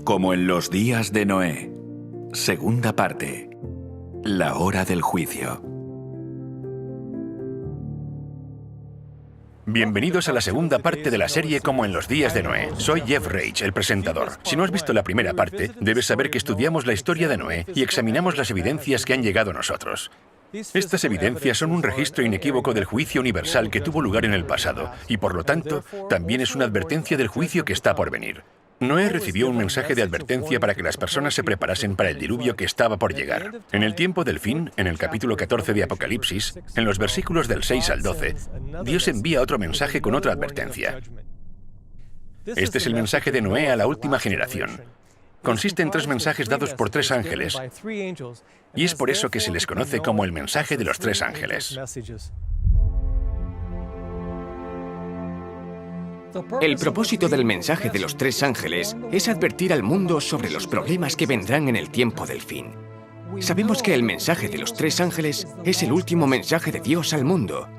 Como en los días de Noé. Segunda parte. La hora del juicio. Bienvenidos a la segunda parte de la serie Como en los días de Noé. Soy Jeff Reich, el presentador. Si no has visto la primera parte, debes saber que estudiamos la historia de Noé y examinamos las evidencias que han llegado a nosotros. Estas evidencias son un registro inequívoco del juicio universal que tuvo lugar en el pasado y, por lo tanto, también es una advertencia del juicio que está por venir. Noé recibió un mensaje de advertencia para que las personas se preparasen para el diluvio que estaba por llegar. En el tiempo del fin, en el capítulo 14 de Apocalipsis, en los versículos del 6 al 12, Dios envía otro mensaje con otra advertencia. Este es el mensaje de Noé a la última generación. Consiste en 3 mensajes dados por 3 ángeles, y es por eso que se les conoce como el mensaje de los 3 ángeles. El propósito del mensaje de los 3 ángeles es advertir al mundo sobre los problemas que vendrán en el tiempo del fin. Sabemos que el mensaje de los 3 ángeles es el último mensaje de Dios al mundo,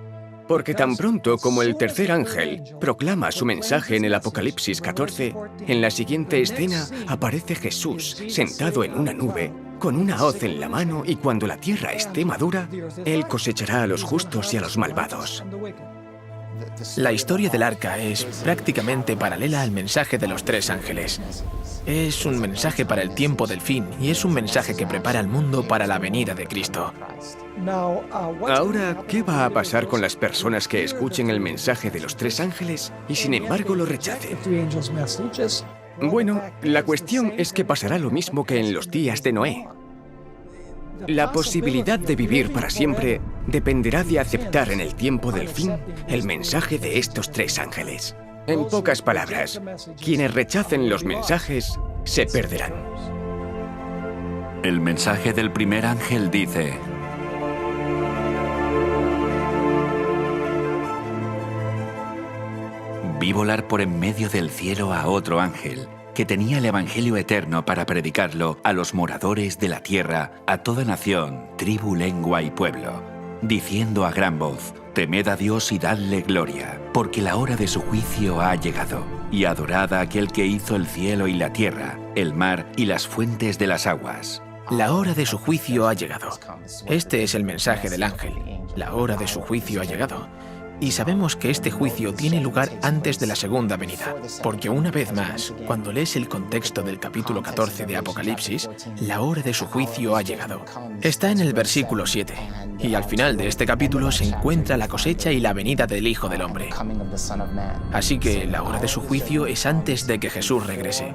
porque tan pronto como el tercer ángel proclama su mensaje en el Apocalipsis 14, en la siguiente escena aparece Jesús sentado en una nube, con una hoz en la mano, y cuando la tierra esté madura, Él cosechará a los justos y a los malvados. La historia del arca es prácticamente paralela al mensaje de los 3 ángeles. Es un mensaje para el tiempo del fin y es un mensaje que prepara al mundo para la venida de Cristo. Ahora, ¿qué va a pasar con las personas que escuchen el mensaje de los 3 ángeles y sin embargo lo rechacen? Bueno, la cuestión es que pasará lo mismo que en los días de Noé. La posibilidad de vivir para siempre dependerá de aceptar en el tiempo del fin el mensaje de estos 3 ángeles. En pocas palabras, quienes rechacen los mensajes se perderán. El mensaje del primer ángel dice: Vi volar por en medio del cielo a otro ángel, que tenía el Evangelio eterno para predicarlo a los moradores de la tierra, a toda nación, tribu, lengua y pueblo, diciendo a gran voz: Temed a Dios y dadle gloria, porque la hora de su juicio ha llegado, y adorad a aquel que hizo el cielo y la tierra, el mar y las fuentes de las aguas. La hora de su juicio ha llegado. Este es el mensaje del ángel. La hora de su juicio ha llegado. Y sabemos que este juicio tiene lugar antes de la segunda venida, porque una vez más, cuando lees el contexto del capítulo 14 de Apocalipsis, la hora de su juicio ha llegado. Está en el versículo 7, y al final de este capítulo se encuentra la cosecha y la venida del Hijo del Hombre. Así que la hora de su juicio es antes de que Jesús regrese.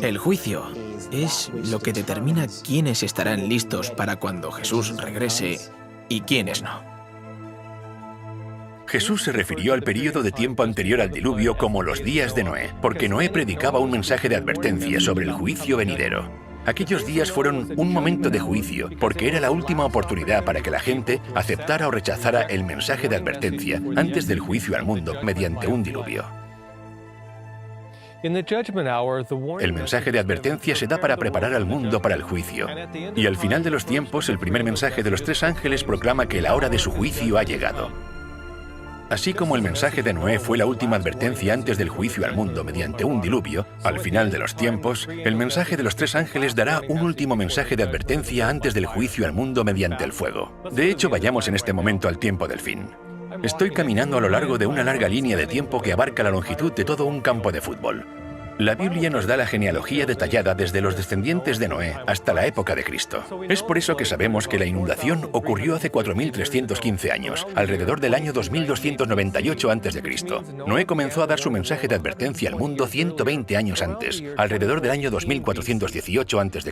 El juicio es lo que determina quiénes estarán listos para cuando Jesús regrese y quiénes no. Jesús se refirió al período de tiempo anterior al diluvio como los días de Noé, porque Noé predicaba un mensaje de advertencia sobre el juicio venidero. Aquellos días fueron un momento de juicio, porque era la última oportunidad para que la gente aceptara o rechazara el mensaje de advertencia antes del juicio al mundo mediante un diluvio. El mensaje de advertencia se da para preparar al mundo para el juicio. Y al final de los tiempos, el primer mensaje de los 3 ángeles proclama que la hora de su juicio ha llegado. Así como el mensaje de Noé fue la última advertencia antes del juicio al mundo mediante un diluvio, al final de los tiempos, el mensaje de los 3 ángeles dará un último mensaje de advertencia antes del juicio al mundo mediante el fuego. De hecho, vayamos en este momento al tiempo del fin. Estoy caminando a lo largo de una larga línea de tiempo que abarca la longitud de todo un campo de fútbol. La Biblia nos da la genealogía detallada desde los descendientes de Noé hasta la época de Cristo. Es por eso que sabemos que la inundación ocurrió hace 4.315 años, alrededor del año 2298 a.C. Noé comenzó a dar su mensaje de advertencia al mundo 120 años antes, alrededor del año 2418 a.C.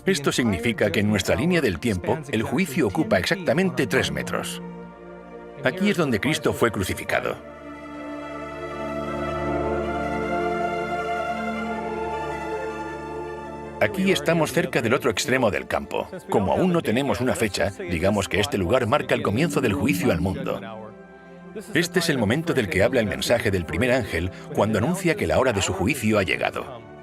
Esto significa que en nuestra línea del tiempo, el juicio ocupa exactamente 3 metros. Aquí es donde Cristo fue crucificado. Aquí estamos cerca del otro extremo del campo. Como aún no tenemos una fecha, digamos que este lugar marca el comienzo del juicio al mundo. Este es el momento del que habla el mensaje del primer ángel cuando anuncia que la hora de su juicio ha llegado.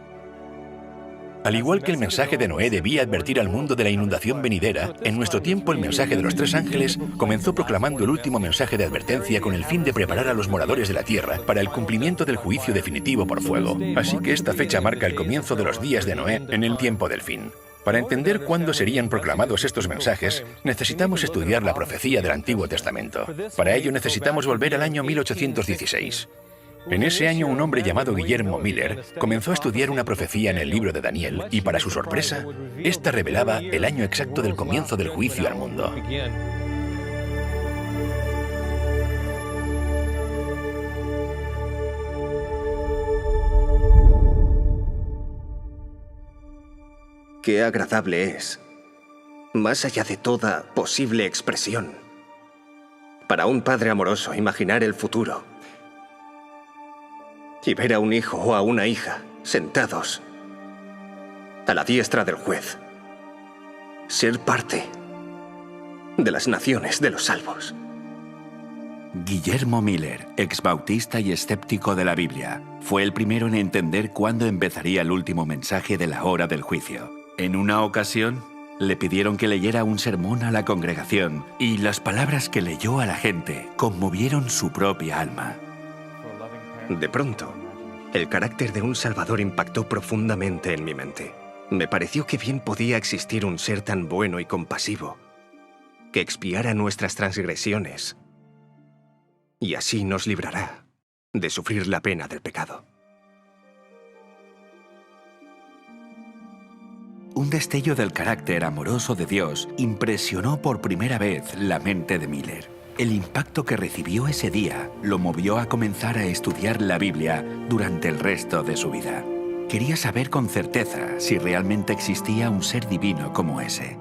Al igual que el mensaje de Noé debía advertir al mundo de la inundación venidera, en nuestro tiempo el mensaje de los 3 ángeles comenzó proclamando el último mensaje de advertencia con el fin de preparar a los moradores de la tierra para el cumplimiento del juicio definitivo por fuego. Así que esta fecha marca el comienzo de los días de Noé en el tiempo del fin. Para entender cuándo serían proclamados estos mensajes, necesitamos estudiar la profecía del Antiguo Testamento. Para ello necesitamos volver al año 1816. En ese año, un hombre llamado Guillermo Miller comenzó a estudiar una profecía en el libro de Daniel y, para su sorpresa, esta revelaba el año exacto del comienzo del juicio al mundo. Qué agradable es, más allá de toda posible expresión, para un padre amoroso imaginar el futuro y ver a un hijo o a una hija sentados a la diestra del juez, ser parte de las naciones de los salvos. Guillermo Miller, exbautista y escéptico de la Biblia, fue el primero en entender cuándo empezaría el último mensaje de la hora del juicio. En una ocasión, le pidieron que leyera un sermón a la congregación y las palabras que leyó a la gente conmovieron su propia alma. De pronto, el carácter de un salvador impactó profundamente en mi mente. Me pareció que bien podía existir un ser tan bueno y compasivo que expiara nuestras transgresiones y así nos librará de sufrir la pena del pecado. Un destello del carácter amoroso de Dios impresionó por primera vez la mente de Miller. El impacto que recibió ese día lo movió a comenzar a estudiar la Biblia durante el resto de su vida. Quería saber con certeza si realmente existía un ser divino como ese.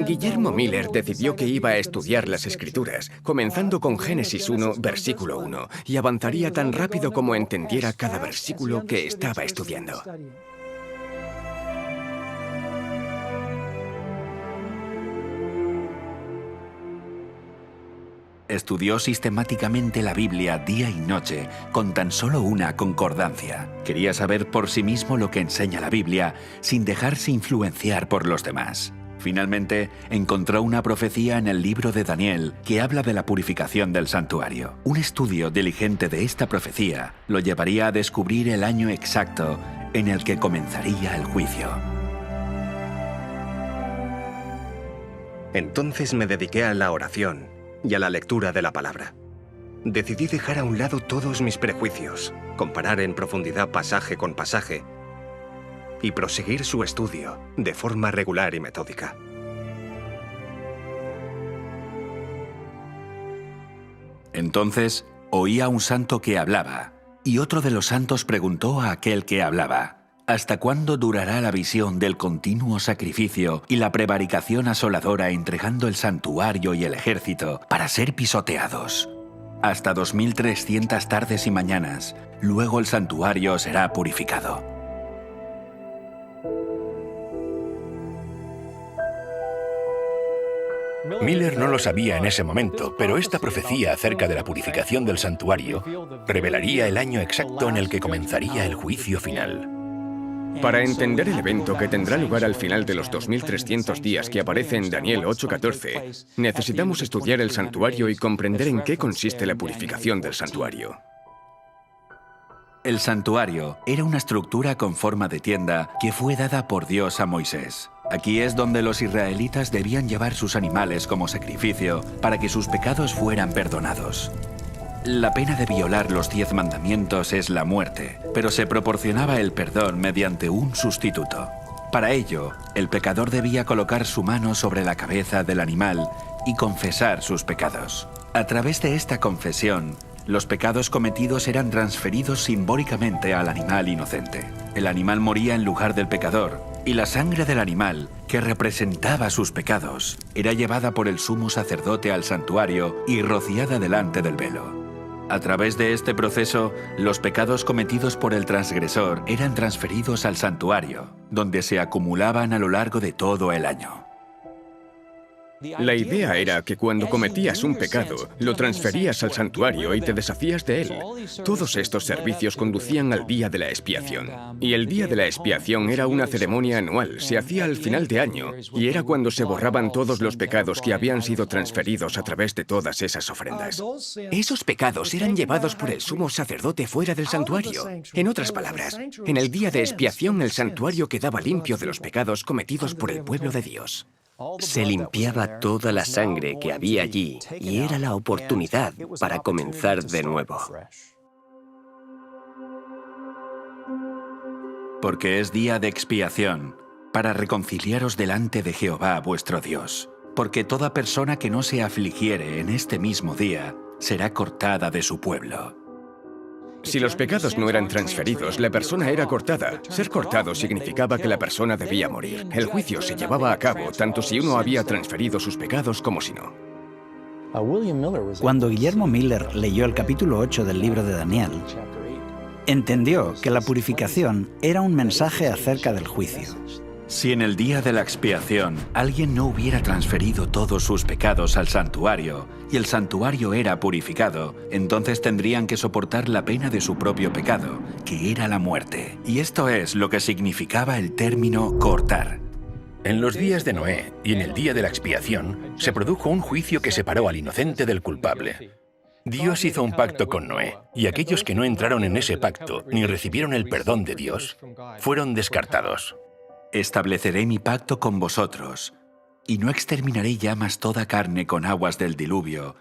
Guillermo Miller decidió que iba a estudiar las Escrituras, comenzando con Génesis 1, versículo 1, y avanzaría tan rápido como entendiera cada versículo que estaba estudiando. Estudió sistemáticamente la Biblia día y noche con tan solo una concordancia. Quería saber por sí mismo lo que enseña la Biblia sin dejarse influenciar por los demás. Finalmente, encontró una profecía en el libro de Daniel que habla de la purificación del santuario. Un estudio diligente de esta profecía lo llevaría a descubrir el año exacto en el que comenzaría el juicio. Entonces me dediqué a la oración y a la lectura de la palabra. Decidí dejar a un lado todos mis prejuicios, comparar en profundidad pasaje con pasaje y proseguir su estudio de forma regular y metódica. Entonces, oí a un santo que hablaba, y otro de los santos preguntó a aquel que hablaba: ¿hasta cuándo durará la visión del continuo sacrificio y la prevaricación asoladora entregando el santuario y el ejército para ser pisoteados? Hasta 2300 tardes y mañanas, luego el santuario será purificado. Miller no lo sabía en ese momento, pero esta profecía acerca de la purificación del santuario revelaría el año exacto en el que comenzaría el juicio final. Para entender el evento que tendrá lugar al final de los 2300 días que aparece en Daniel 8:14, necesitamos estudiar el santuario y comprender en qué consiste la purificación del santuario. El santuario era una estructura con forma de tienda que fue dada por Dios a Moisés. Aquí es donde los israelitas debían llevar sus animales como sacrificio para que sus pecados fueran perdonados. La pena de violar los 10 mandamientos es la muerte, pero se proporcionaba el perdón mediante un sustituto. Para ello, el pecador debía colocar su mano sobre la cabeza del animal y confesar sus pecados. A través de esta confesión, los pecados cometidos eran transferidos simbólicamente al animal inocente. El animal moría en lugar del pecador, y la sangre del animal, que representaba sus pecados, era llevada por el sumo sacerdote al santuario y rociada delante del velo. A través de este proceso, los pecados cometidos por el transgresor eran transferidos al santuario, donde se acumulaban a lo largo de todo el año. La idea era que cuando cometías un pecado, lo transferías al santuario y te deshacías de él. Todos estos servicios conducían al día de la expiación. Y el día de la expiación era una ceremonia anual, se hacía al final de año, y era cuando se borraban todos los pecados que habían sido transferidos a través de todas esas ofrendas. Esos pecados eran llevados por el sumo sacerdote fuera del santuario. En otras palabras, en el día de expiación el santuario quedaba limpio de los pecados cometidos por el pueblo de Dios. Se limpiaba toda la sangre que había allí y era la oportunidad para comenzar de nuevo. Porque es día de expiación, para reconciliaros delante de Jehová vuestro Dios. Porque toda persona que no se afligiere en este mismo día será cortada de su pueblo. Si los pecados no eran transferidos, la persona era cortada. Ser cortado significaba que la persona debía morir. El juicio se llevaba a cabo tanto si uno había transferido sus pecados como si no. Cuando Guillermo Miller leyó el capítulo 8 del libro de Daniel, entendió que la purificación era un mensaje acerca del juicio. Si en el día de la expiación alguien no hubiera transferido todos sus pecados al santuario y el santuario era purificado, entonces tendrían que soportar la pena de su propio pecado, que era la muerte. Y esto es lo que significaba el término cortar. En los días de Noé y en el día de la expiación, se produjo un juicio que separó al inocente del culpable. Dios hizo un pacto con Noé, y aquellos que no entraron en ese pacto ni recibieron el perdón de Dios, fueron descartados. Estableceré mi pacto con vosotros, y no exterminaré ya más toda carne con aguas del diluvio,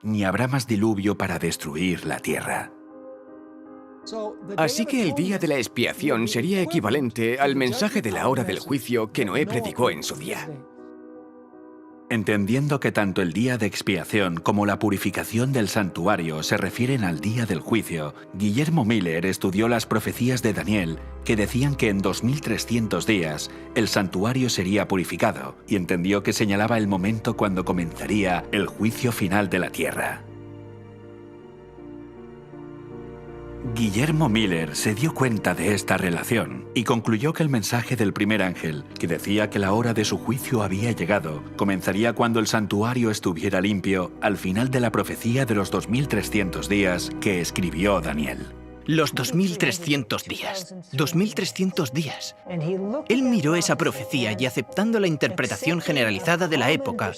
ni habrá más diluvio para destruir la tierra. Así que el día de la expiación sería equivalente al mensaje de la hora del juicio que Noé predicó en su día. Entendiendo que tanto el día de expiación como la purificación del santuario se refieren al día del juicio, Guillermo Miller estudió las profecías de Daniel que decían que en 2300 días el santuario sería purificado y entendió que señalaba el momento cuando comenzaría el juicio final de la tierra. Guillermo Miller se dio cuenta de esta relación y concluyó que el mensaje del primer ángel, que decía que la hora de su juicio había llegado, comenzaría cuando el santuario estuviera limpio al final de la profecía de los 2300 días que escribió Daniel. Los 2300 días. 2300 días. Él miró esa profecía y, aceptando la interpretación generalizada de la época,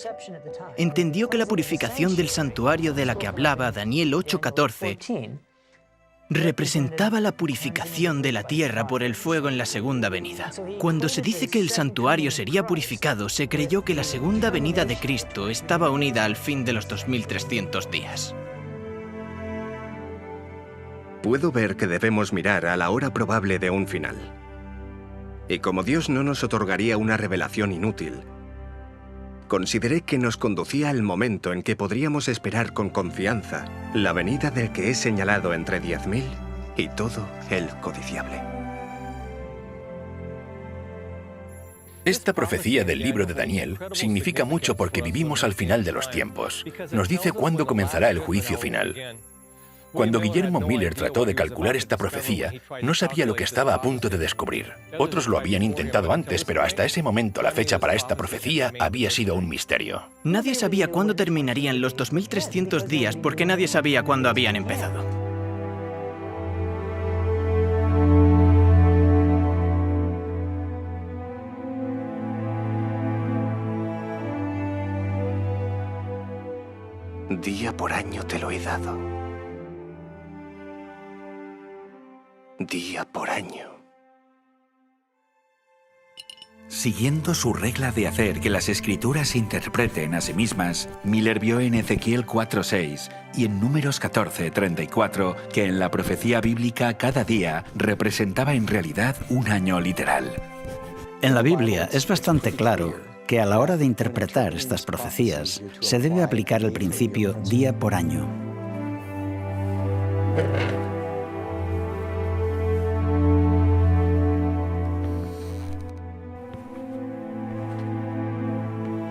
entendió que la purificación del santuario de la que hablaba Daniel 8:14 representaba la purificación de la tierra por el fuego en la segunda venida. Cuando se dice que el santuario sería purificado, se creyó que la segunda venida de Cristo estaba unida al fin de los 2300 días. Puedo ver que debemos mirar a la hora probable de un final. Y como Dios no nos otorgaría una revelación inútil, consideré que nos conducía al momento en que podríamos esperar con confianza la venida del que es señalado entre 10.000 y todo el codiciable. Esta profecía del libro de Daniel significa mucho porque vivimos al final de los tiempos. Nos dice cuándo comenzará el juicio final. Cuando Guillermo Miller trató de calcular esta profecía, no sabía lo que estaba a punto de descubrir. Otros lo habían intentado antes, pero hasta ese momento la fecha para esta profecía había sido un misterio. Nadie sabía cuándo terminarían los 2300 días porque nadie sabía cuándo habían empezado. Día por año te lo he dado. Día por año. Siguiendo su regla de hacer que las escrituras se interpreten a sí mismas, Miller vio en Ezequiel 4:6 y en Números 14:34 que en la profecía bíblica cada día representaba en realidad un año literal. En la Biblia es bastante claro que a la hora de interpretar estas profecías se debe aplicar el principio día por año.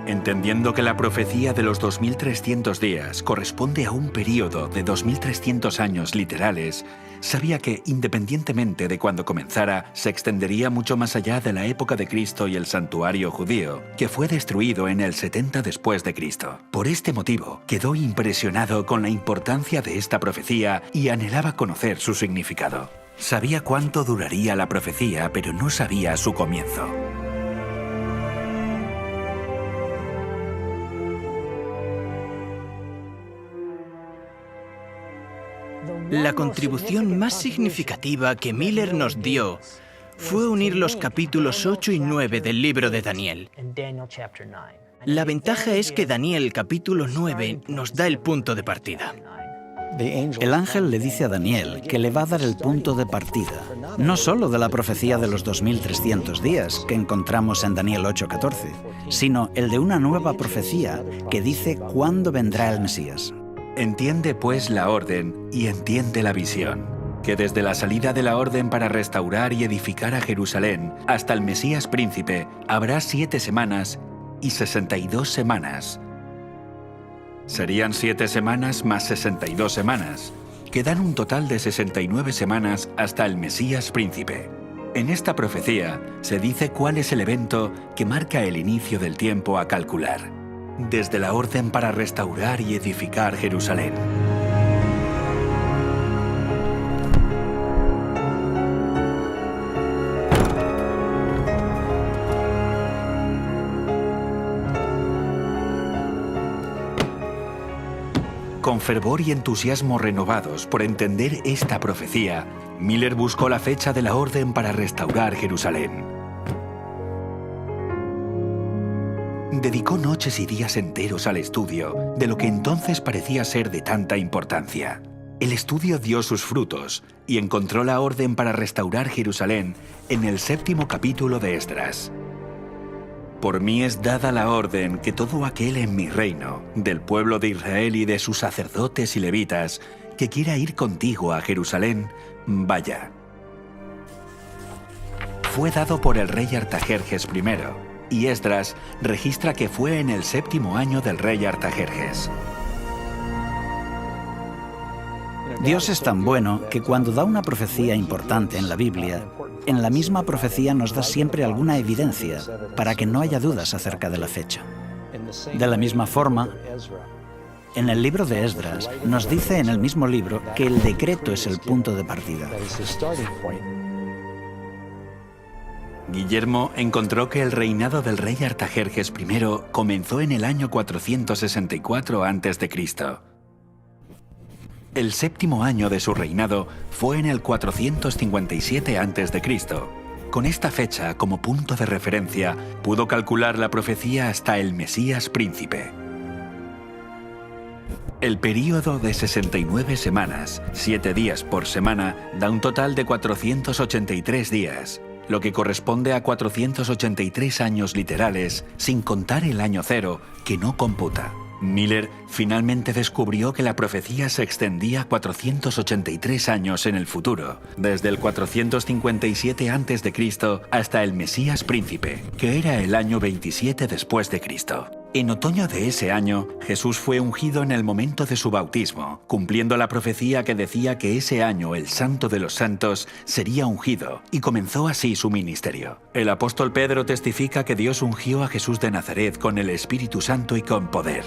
Entendiendo que la profecía de los 2300 días corresponde a un período de 2300 años literales, sabía que, independientemente de cuándo comenzara, se extendería mucho más allá de la época de Cristo y el santuario judío, que fue destruido en el 70 después de Cristo. Por este motivo, quedó impresionado con la importancia de esta profecía y anhelaba conocer su significado. Sabía cuánto duraría la profecía, pero no sabía su comienzo. La contribución más significativa que Miller nos dio fue unir los capítulos 8 y 9 del libro de Daniel. La ventaja es que Daniel capítulo 9 nos da el punto de partida. El ángel le dice a Daniel que le va a dar el punto de partida, no solo de la profecía de los 2300 días que encontramos en Daniel 8:14, sino el de una nueva profecía que dice cuándo vendrá el Mesías. Entiende pues la orden y entiende la visión, que desde la salida de la orden para restaurar y edificar a Jerusalén hasta el Mesías príncipe habrá 7 semanas y 62 semanas. Serían 7 semanas más 62 semanas, que dan un total de 69 semanas hasta el Mesías príncipe. En esta profecía se dice cuál es el evento que marca el inicio del tiempo a calcular, desde la orden para restaurar y edificar Jerusalén. Con fervor y entusiasmo renovados por entender esta profecía, Miller buscó la fecha de la orden para restaurar Jerusalén. Dedicó noches y días enteros al estudio de lo que entonces parecía ser de tanta importancia. El estudio dio sus frutos y encontró la orden para restaurar Jerusalén en el 7º capítulo de Esdras. Por mí es dada la orden que todo aquel en mi reino, del pueblo de Israel y de sus sacerdotes y levitas, que quiera ir contigo a Jerusalén, vaya. Fue dado por el rey Artajerjes I, y Esdras registra que fue en el 7º año del rey Artajerjes. Dios es tan bueno que cuando da una profecía importante en la Biblia, en la misma profecía nos da siempre alguna evidencia para que no haya dudas acerca de la fecha. De la misma forma, en el libro de Esdras nos dice en el mismo libro que el decreto es el punto de partida. Guillermo encontró que el reinado del rey Artajerjes I comenzó en el año 464 a.C. El 7º año de su reinado fue en el 457 a.C. Con esta fecha como punto de referencia, pudo calcular la profecía hasta el Mesías príncipe. El período de 69 semanas, 7 días por semana, da un total de 483 días, lo que corresponde a 483 años literales, sin contar el año cero, que no computa. Miller finalmente descubrió que la profecía se extendía 483 años en el futuro, desde el 457 a.C. hasta el Mesías príncipe, que era el año 27 después de Cristo. En otoño de ese año, Jesús fue ungido en el momento de su bautismo, cumpliendo la profecía que decía que ese año el Santo de los Santos sería ungido, y comenzó así su ministerio. El apóstol Pedro testifica que Dios ungió a Jesús de Nazaret con el Espíritu Santo y con poder.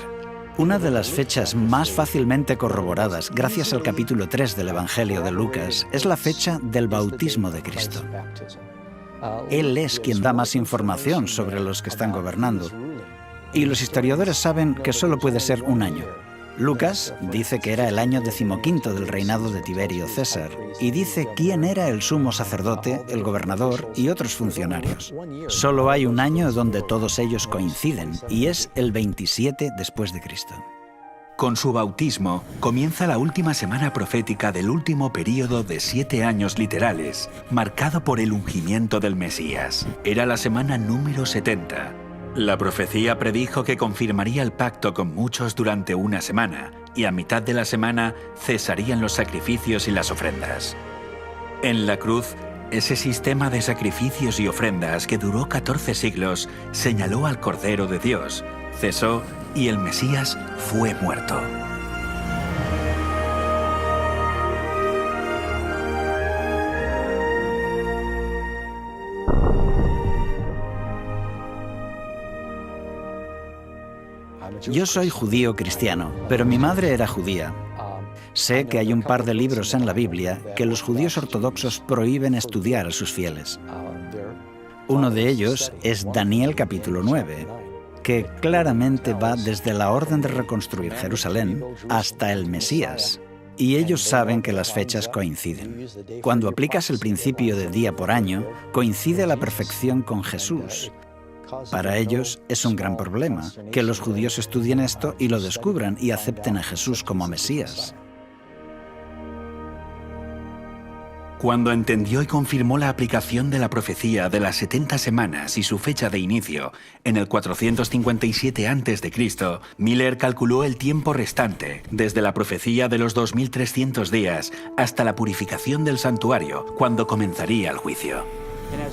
Una de las fechas más fácilmente corroboradas gracias al capítulo 3 del Evangelio de Lucas es la fecha del bautismo de Cristo. Él es quien da más información sobre los que están gobernando. Y los historiadores saben que solo puede ser un año. Lucas dice que era el año 15º del reinado de Tiberio César y dice quién era el sumo sacerdote, el gobernador y otros funcionarios. Solo hay un año donde todos ellos coinciden y es el 27 después de Cristo. Con su bautismo comienza la última semana profética del último período de 7 años literales, marcado por el ungimiento del Mesías. Era la semana número 70. La profecía predijo que confirmaría el pacto con muchos durante una semana, y a mitad de la semana cesarían los sacrificios y las ofrendas. En la cruz, ese sistema de sacrificios y ofrendas que duró 14 siglos señaló al Cordero de Dios, cesó y el Mesías fue muerto. Yo soy judío cristiano, pero mi madre era judía. Sé que hay un par de libros en la Biblia que los judíos ortodoxos prohíben estudiar a sus fieles. Uno de ellos es Daniel capítulo 9, que claramente va desde la orden de reconstruir Jerusalén hasta el Mesías. Y ellos saben que las fechas coinciden. Cuando aplicas el principio de día por año, coincide a la perfección con Jesús. Para ellos es un gran problema que los judíos estudien esto y lo descubran y acepten a Jesús como Mesías. Cuando entendió y confirmó la aplicación de la profecía de las 70 semanas y su fecha de inicio, en el 457 a.C., Miller calculó el tiempo restante, desde la profecía de los 2300 días hasta la purificación del santuario, cuando comenzaría el juicio.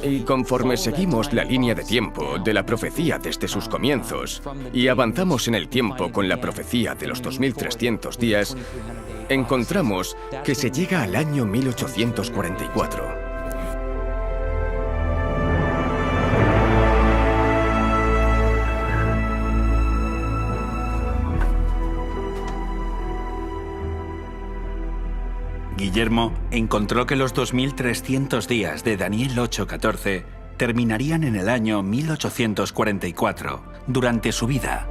Y conforme seguimos la línea de tiempo de la profecía desde sus comienzos y avanzamos en el tiempo con la profecía de los 2300 días, encontramos que se llega al año 1844. Guillermo encontró que los 2300 días de Daniel 8:14 terminarían en el año 1844, durante su vida.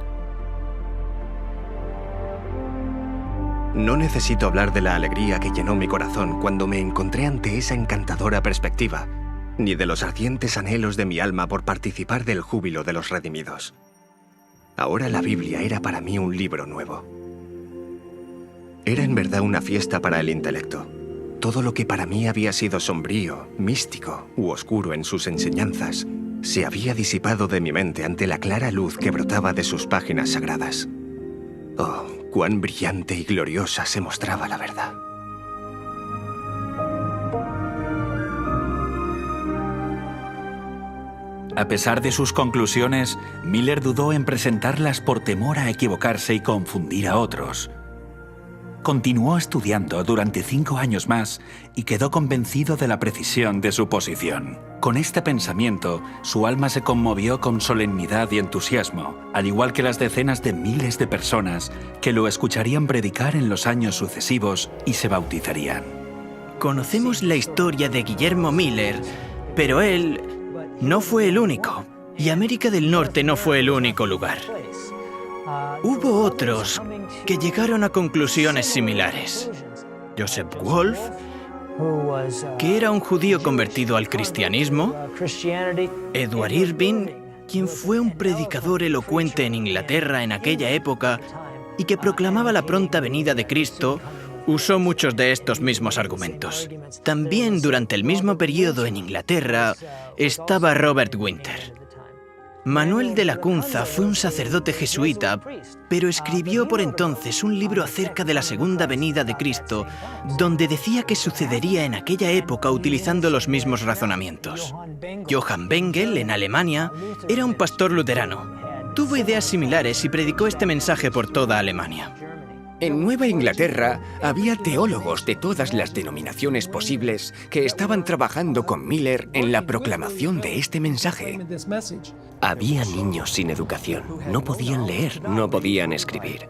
No necesito hablar de la alegría que llenó mi corazón cuando me encontré ante esa encantadora perspectiva, ni de los ardientes anhelos de mi alma por participar del júbilo de los redimidos. Ahora la Biblia era para mí un libro nuevo. Era en verdad una fiesta para el intelecto. Todo lo que para mí había sido sombrío, místico u oscuro en sus enseñanzas, se había disipado de mi mente ante la clara luz que brotaba de sus páginas sagradas. Oh, cuán brillante y gloriosa se mostraba la verdad. A pesar de sus conclusiones, Miller dudó en presentarlas por temor a equivocarse y confundir a otros. Continuó estudiando durante 5 años más y quedó convencido de la precisión de su posición. Con este pensamiento, su alma se conmovió con solemnidad y entusiasmo, al igual que las decenas de miles de personas que lo escucharían predicar en los años sucesivos y se bautizarían. Conocemos la historia de Guillermo Miller, pero él no fue el único, y América del Norte no fue el único lugar. Hubo otros que llegaron a conclusiones similares. Joseph Wolf, que era un judío convertido al cristianismo, Edward Irving, quien fue un predicador elocuente en Inglaterra en aquella época y que proclamaba la pronta venida de Cristo, usó muchos de estos mismos argumentos. También durante el mismo periodo en Inglaterra estaba Robert Winter. Manuel de Lacunza fue un sacerdote jesuita, pero escribió por entonces un libro acerca de la segunda venida de Cristo, donde decía que sucedería en aquella época utilizando los mismos razonamientos. Johann Bengel, en Alemania, era un pastor luterano. Tuvo ideas similares y predicó este mensaje por toda Alemania. En Nueva Inglaterra había teólogos de todas las denominaciones posibles que estaban trabajando con Miller en la proclamación de este mensaje. Había niños sin educación. No podían leer, no podían escribir.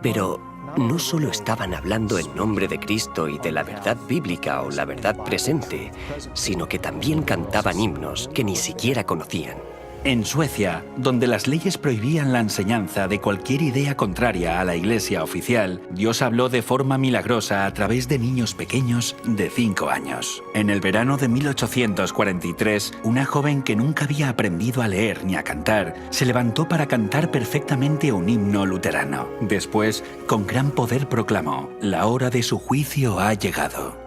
Pero no solo estaban hablando en nombre de Cristo y de la verdad bíblica o la verdad presente, sino que también cantaban himnos que ni siquiera conocían. En Suecia, donde las leyes prohibían la enseñanza de cualquier idea contraria a la Iglesia oficial, Dios habló de forma milagrosa a través de niños pequeños de 5 años. En el verano de 1843, una joven que nunca había aprendido a leer ni a cantar, se levantó para cantar perfectamente un himno luterano. Después, con gran poder proclamó: «La hora de su juicio ha llegado».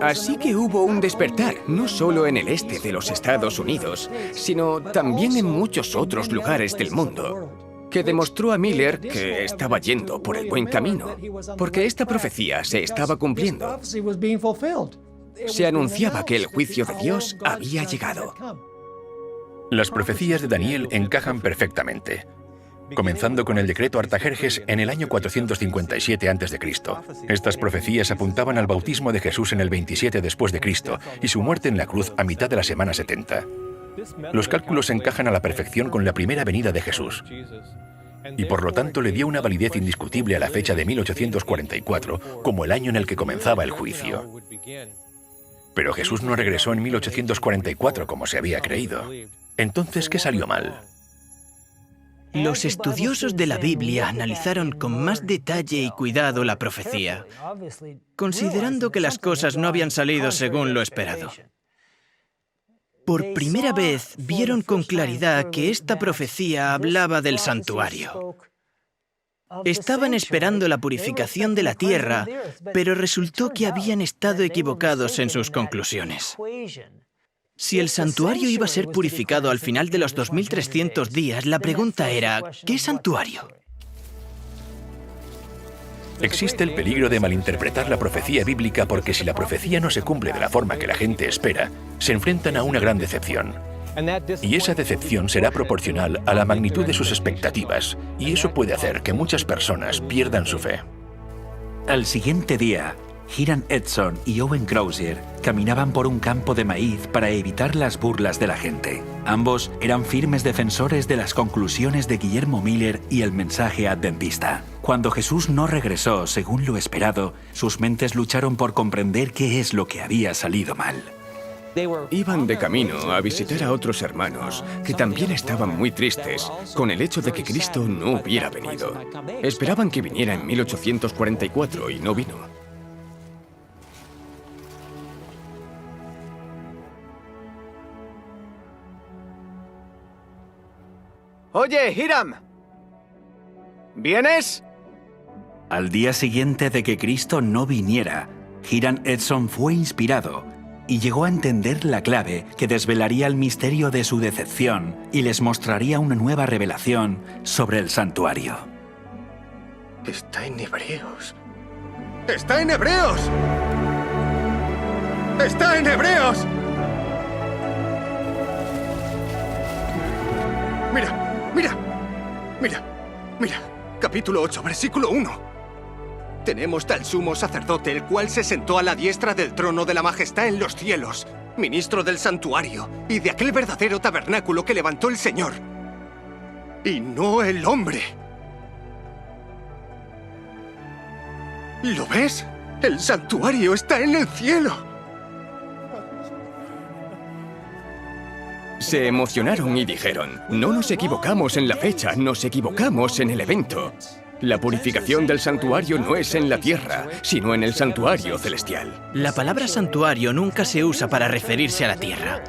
Así que hubo un despertar, no solo en el este de los Estados Unidos, sino también en muchos otros lugares del mundo, que demostró a Miller que estaba yendo por el buen camino, porque esta profecía se estaba cumpliendo. Se anunciaba que el juicio de Dios había llegado. Las profecías de Daniel encajan perfectamente, comenzando con el decreto Artajerjes en el año 457 a.C. Estas profecías apuntaban al bautismo de Jesús en el 27 después de Cristo y su muerte en la cruz a mitad de la semana 70. Los cálculos encajan a la perfección con la primera venida de Jesús, y por lo tanto le dio una validez indiscutible a la fecha de 1844 como el año en el que comenzaba el juicio. Pero Jesús no regresó en 1844 como se había creído. Entonces, ¿qué salió mal? Los estudiosos de la Biblia analizaron con más detalle y cuidado la profecía, considerando que las cosas no habían salido según lo esperado. Por primera vez vieron con claridad que esta profecía hablaba del santuario. Estaban esperando la purificación de la tierra, pero resultó que habían estado equivocados en sus conclusiones. Si el santuario iba a ser purificado al final de los 2300 días, la pregunta era, ¿qué santuario? Existe el peligro de malinterpretar la profecía bíblica porque si la profecía no se cumple de la forma que la gente espera, se enfrentan a una gran decepción. Y esa decepción será proporcional a la magnitud de sus expectativas, y eso puede hacer que muchas personas pierdan su fe. Al siguiente día, Hiram Edson y Owen Crozier caminaban por un campo de maíz para evitar las burlas de la gente. Ambos eran firmes defensores de las conclusiones de Guillermo Miller y el mensaje adventista. Cuando Jesús no regresó según lo esperado, sus mentes lucharon por comprender qué es lo que había salido mal. Iban de camino a visitar a otros hermanos que también estaban muy tristes con el hecho de que Cristo no hubiera venido. Esperaban que viniera en 1844 y no vino. Oye, Hiram, ¿vienes? Al día siguiente de que Cristo no viniera, Hiram Edson fue inspirado y llegó a entender la clave que desvelaría el misterio de su decepción y les mostraría una nueva revelación sobre el santuario. Está en Hebreos. ¡Está en Hebreos! ¡Está en Hebreos! Mira. Capítulo 8, versículo 1. Tenemos tal sumo sacerdote, el cual se sentó a la diestra del trono de la majestad en los cielos, ministro del santuario y de aquel verdadero tabernáculo que levantó el Señor, y no el hombre. ¿Lo ves? El santuario está en el cielo. Se emocionaron y dijeron, no nos equivocamos en la fecha, nos equivocamos en el evento. La purificación del santuario no es en la tierra, sino en el santuario celestial. La palabra santuario nunca se usa para referirse a la tierra.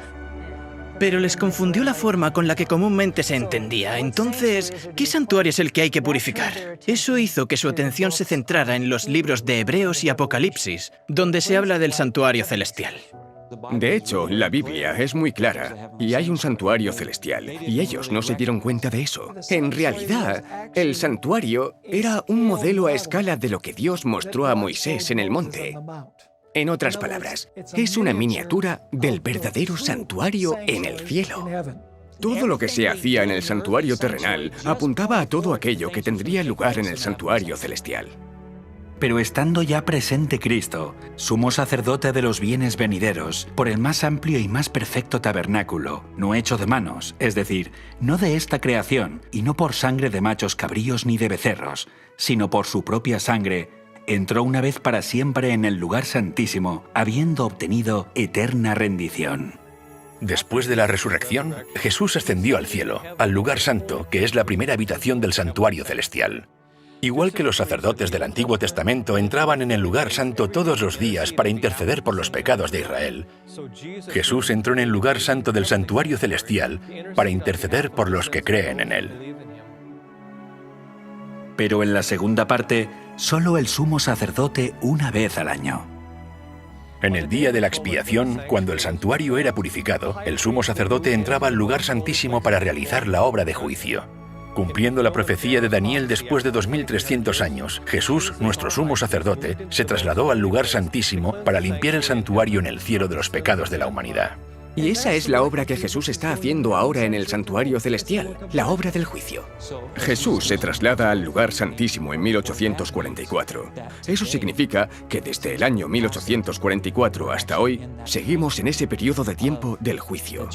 Pero les confundió la forma con la que comúnmente se entendía. Entonces, ¿qué santuario es el que hay que purificar? Eso hizo que su atención se centrara en los libros de Hebreos y Apocalipsis, donde se habla del santuario celestial. De hecho, la Biblia es muy clara, y hay un santuario celestial, y ellos no se dieron cuenta de eso. En realidad, el santuario era un modelo a escala de lo que Dios mostró a Moisés en el monte. En otras palabras, es una miniatura del verdadero santuario en el cielo. Todo lo que se hacía en el santuario terrenal apuntaba a todo aquello que tendría lugar en el santuario celestial. Pero estando ya presente Cristo, sumo sacerdote de los bienes venideros, por el más amplio y más perfecto tabernáculo, no hecho de manos, es decir, no de esta creación, y no por sangre de machos cabríos ni de becerros, sino por su propia sangre, entró una vez para siempre en el lugar santísimo, habiendo obtenido eterna rendición. Después de la resurrección, Jesús ascendió al cielo, al lugar santo, que es la primera habitación del santuario celestial. Igual que los sacerdotes del Antiguo Testamento entraban en el lugar santo todos los días para interceder por los pecados de Israel, Jesús entró en el lugar santo del santuario celestial para interceder por los que creen en él. Pero en la segunda parte, solo el sumo sacerdote una vez al año. En el día de la expiación, cuando el santuario era purificado, el sumo sacerdote entraba al lugar santísimo para realizar la obra de juicio. Cumpliendo la profecía de Daniel después de 2300 años, Jesús, nuestro sumo sacerdote, se trasladó al lugar santísimo para limpiar el santuario en el cielo de los pecados de la humanidad. Y esa es la obra que Jesús está haciendo ahora en el santuario celestial, la obra del juicio. Jesús se traslada al lugar santísimo en 1844. Eso significa que desde el año 1844 hasta hoy, seguimos en ese periodo de tiempo del juicio.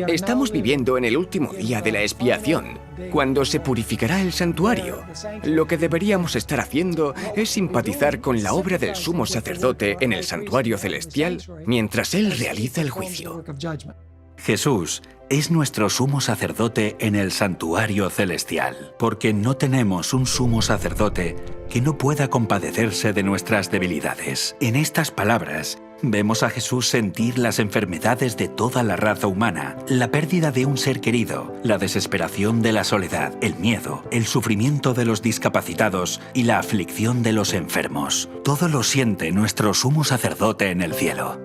Estamos viviendo en el último día de la expiación, cuando se purificará el santuario. Lo que deberíamos estar haciendo es simpatizar con la obra del sumo sacerdote en el santuario celestial mientras él realiza el juicio. Jesús es nuestro sumo sacerdote en el santuario celestial, porque no tenemos un sumo sacerdote que no pueda compadecerse de nuestras debilidades. En estas palabras, vemos a Jesús sentir las enfermedades de toda la raza humana, la pérdida de un ser querido, la desesperación de la soledad, el miedo, el sufrimiento de los discapacitados y la aflicción de los enfermos. Todo lo siente nuestro sumo sacerdote en el cielo.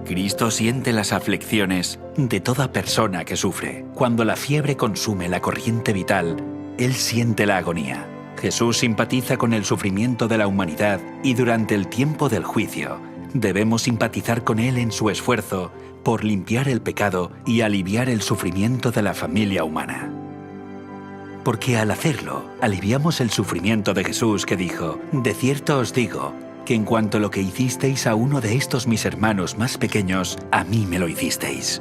Cristo siente las aflicciones de toda persona que sufre. Cuando la fiebre consume la corriente vital, Él siente la agonía. Jesús simpatiza con el sufrimiento de la humanidad y durante el tiempo del juicio debemos simpatizar con Él en su esfuerzo por limpiar el pecado y aliviar el sufrimiento de la familia humana. Porque al hacerlo, aliviamos el sufrimiento de Jesús que dijo: «De cierto os digo, que en cuanto lo que hicisteis a uno de estos mis hermanos más pequeños, a mí me lo hicisteis».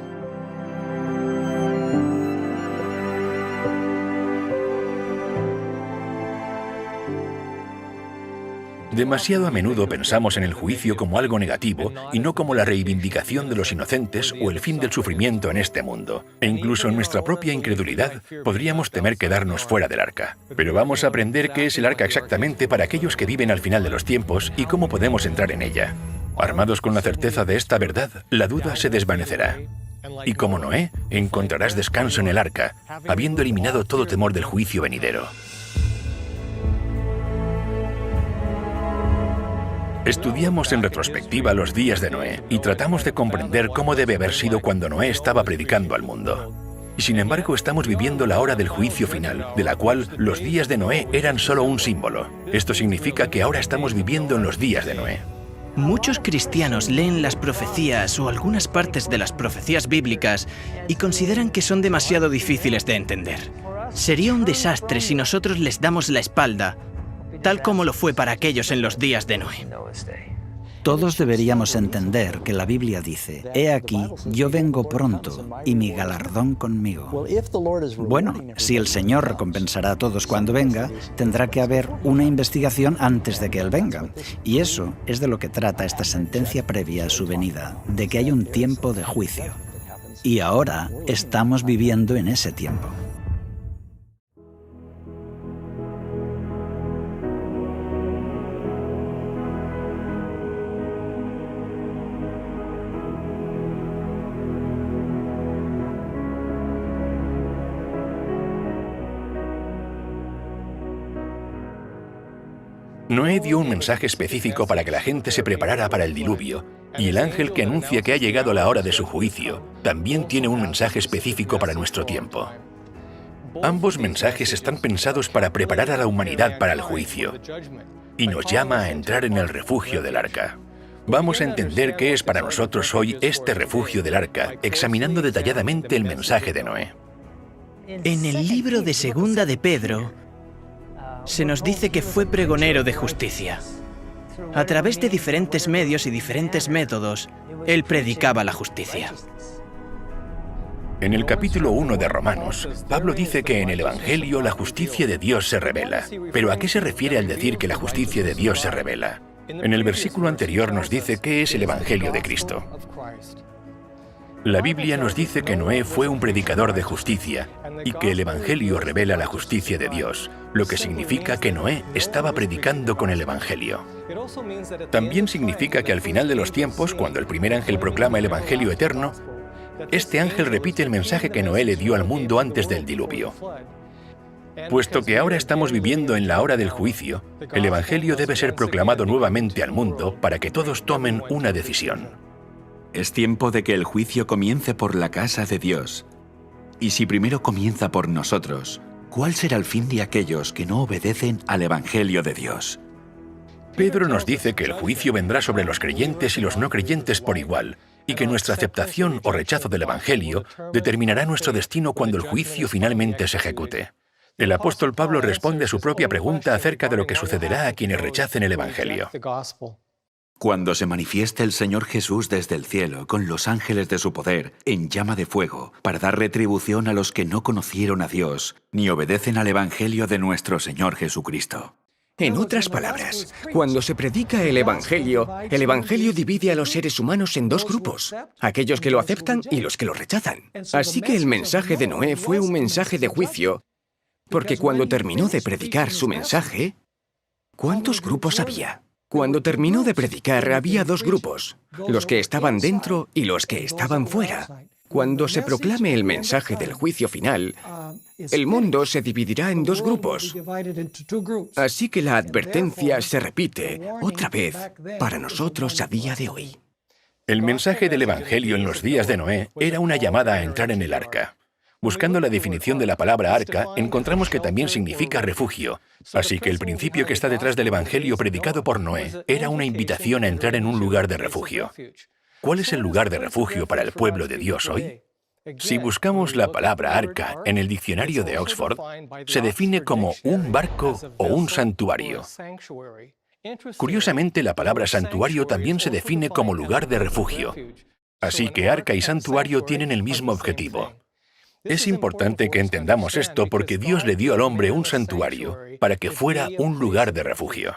Demasiado a menudo pensamos en el juicio como algo negativo y no como la reivindicación de los inocentes o el fin del sufrimiento en este mundo. E incluso en nuestra propia incredulidad podríamos temer quedarnos fuera del arca. Pero vamos a aprender qué es el arca exactamente para aquellos que viven al final de los tiempos y cómo podemos entrar en ella. Armados con la certeza de esta verdad, la duda se desvanecerá. Y como Noé, encontrarás descanso en el arca, habiendo eliminado todo temor del juicio venidero. Estudiamos en retrospectiva los días de Noé y tratamos de comprender cómo debe haber sido cuando Noé estaba predicando al mundo. Y sin embargo estamos viviendo la hora del juicio final, de la cual los días de Noé eran solo un símbolo. Esto significa que ahora estamos viviendo en los días de Noé. Muchos cristianos leen las profecías o algunas partes de las profecías bíblicas y consideran que son demasiado difíciles de entender. Sería un desastre si nosotros les damos la espalda, tal como lo fue para aquellos en los días de Noé. Todos deberíamos entender que la Biblia dice: «He aquí, yo vengo pronto, y mi galardón conmigo». Bueno, si el Señor recompensará a todos cuando venga, tendrá que haber una investigación antes de que Él venga. Y eso es de lo que trata esta sentencia previa a su venida, de que hay un tiempo de juicio. Y ahora estamos viviendo en ese tiempo. Noé dio un mensaje específico para que la gente se preparara para el diluvio, y el ángel que anuncia que ha llegado la hora de su juicio también tiene un mensaje específico para nuestro tiempo. Ambos mensajes están pensados para preparar a la humanidad para el juicio, y nos llama a entrar en el refugio del arca. Vamos a entender qué es para nosotros hoy este refugio del arca, examinando detalladamente el mensaje de Noé. En el libro de Segunda de Pedro, se nos dice que fue pregonero de justicia. A través de diferentes medios y diferentes métodos, él predicaba la justicia. En el capítulo 1 de Romanos, Pablo dice que en el Evangelio la justicia de Dios se revela. ¿Pero a qué se refiere al decir que la justicia de Dios se revela? En el versículo anterior nos dice qué es el Evangelio de Cristo. La Biblia nos dice que Noé fue un predicador de justicia y que el Evangelio revela la justicia de Dios, lo que significa que Noé estaba predicando con el Evangelio. También significa que al final de los tiempos, cuando el primer ángel proclama el Evangelio eterno, este ángel repite el mensaje que Noé le dio al mundo antes del diluvio. Puesto que ahora estamos viviendo en la hora del juicio, el Evangelio debe ser proclamado nuevamente al mundo para que todos tomen una decisión. Es tiempo de que el juicio comience por la casa de Dios. Y si primero comienza por nosotros, ¿cuál será el fin de aquellos que no obedecen al Evangelio de Dios? Pedro nos dice que el juicio vendrá sobre los creyentes y los no creyentes por igual, y que nuestra aceptación o rechazo del Evangelio determinará nuestro destino cuando el juicio finalmente se ejecute. El apóstol Pablo responde a su propia pregunta acerca de lo que sucederá a quienes rechacen el Evangelio. Cuando se manifieste el Señor Jesús desde el cielo con los ángeles de su poder en llama de fuego para dar retribución a los que no conocieron a Dios ni obedecen al Evangelio de nuestro Señor Jesucristo. En otras palabras, cuando se predica el Evangelio divide a los seres humanos en dos grupos, aquellos que lo aceptan y los que lo rechazan. Así que el mensaje de Noé fue un mensaje de juicio, porque cuando terminó de predicar su mensaje, ¿cuántos grupos había? Cuando terminó de predicar había dos grupos, los que estaban dentro y los que estaban fuera. Cuando se proclame el mensaje del juicio final, el mundo se dividirá en dos grupos. Así que la advertencia se repite otra vez para nosotros a día de hoy. El mensaje del Evangelio en los días de Noé era una llamada a entrar en el arca. Buscando la definición de la palabra arca, encontramos que también significa refugio. Así que el principio que está detrás del Evangelio predicado por Noé era una invitación a entrar en un lugar de refugio. ¿Cuál es el lugar de refugio para el pueblo de Dios hoy? Si buscamos la palabra arca en el diccionario de Oxford, se define como un barco o un santuario. Curiosamente, la palabra santuario también se define como lugar de refugio. Así que arca y santuario tienen el mismo objetivo. Es importante que entendamos esto porque Dios le dio al hombre un santuario para que fuera un lugar de refugio.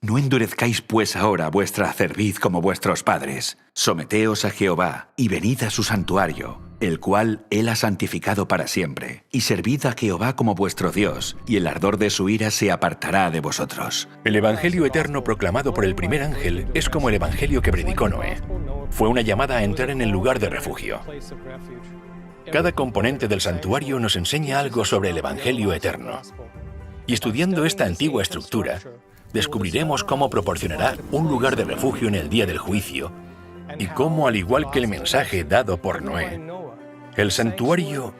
No endurezcáis pues ahora vuestra cerviz como vuestros padres. Someteos a Jehová y venid a su santuario, el cual Él ha santificado para siempre. Y servid a Jehová como vuestro Dios, y el ardor de su ira se apartará de vosotros. El Evangelio eterno proclamado por el primer ángel es como el Evangelio que predicó Noé. Fue una llamada a entrar en el lugar de refugio. Cada componente del santuario nos enseña algo sobre el Evangelio eterno. Y estudiando esta antigua estructura, descubriremos cómo proporcionará un lugar de refugio en el día del juicio y cómo, al igual que el mensaje dado por Noé, el santuario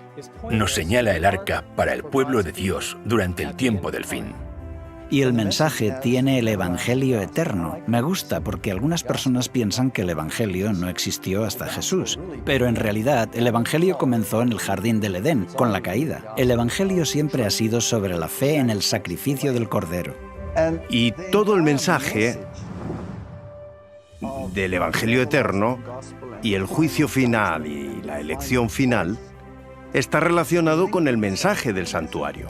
nos señala el arca para el pueblo de Dios durante el tiempo del fin. Y el mensaje tiene el Evangelio eterno. Me gusta porque algunas personas piensan que el Evangelio no existió hasta Jesús. Pero en realidad, el Evangelio comenzó en el jardín del Edén, con la caída. El Evangelio siempre ha sido sobre la fe en el sacrificio del Cordero. Y todo el mensaje del Evangelio eterno y el juicio final y la elección final está relacionado con el mensaje del santuario.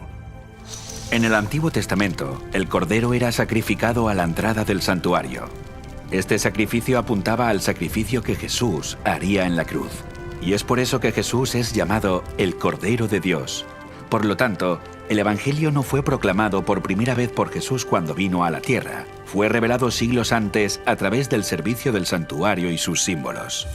En el Antiguo Testamento, el Cordero era sacrificado a la entrada del santuario. Este sacrificio apuntaba al sacrificio que Jesús haría en la cruz. Y es por eso que Jesús es llamado el Cordero de Dios. Por lo tanto, el Evangelio no fue proclamado por primera vez por Jesús cuando vino a la tierra. Fue revelado siglos antes a través del servicio del santuario y sus símbolos.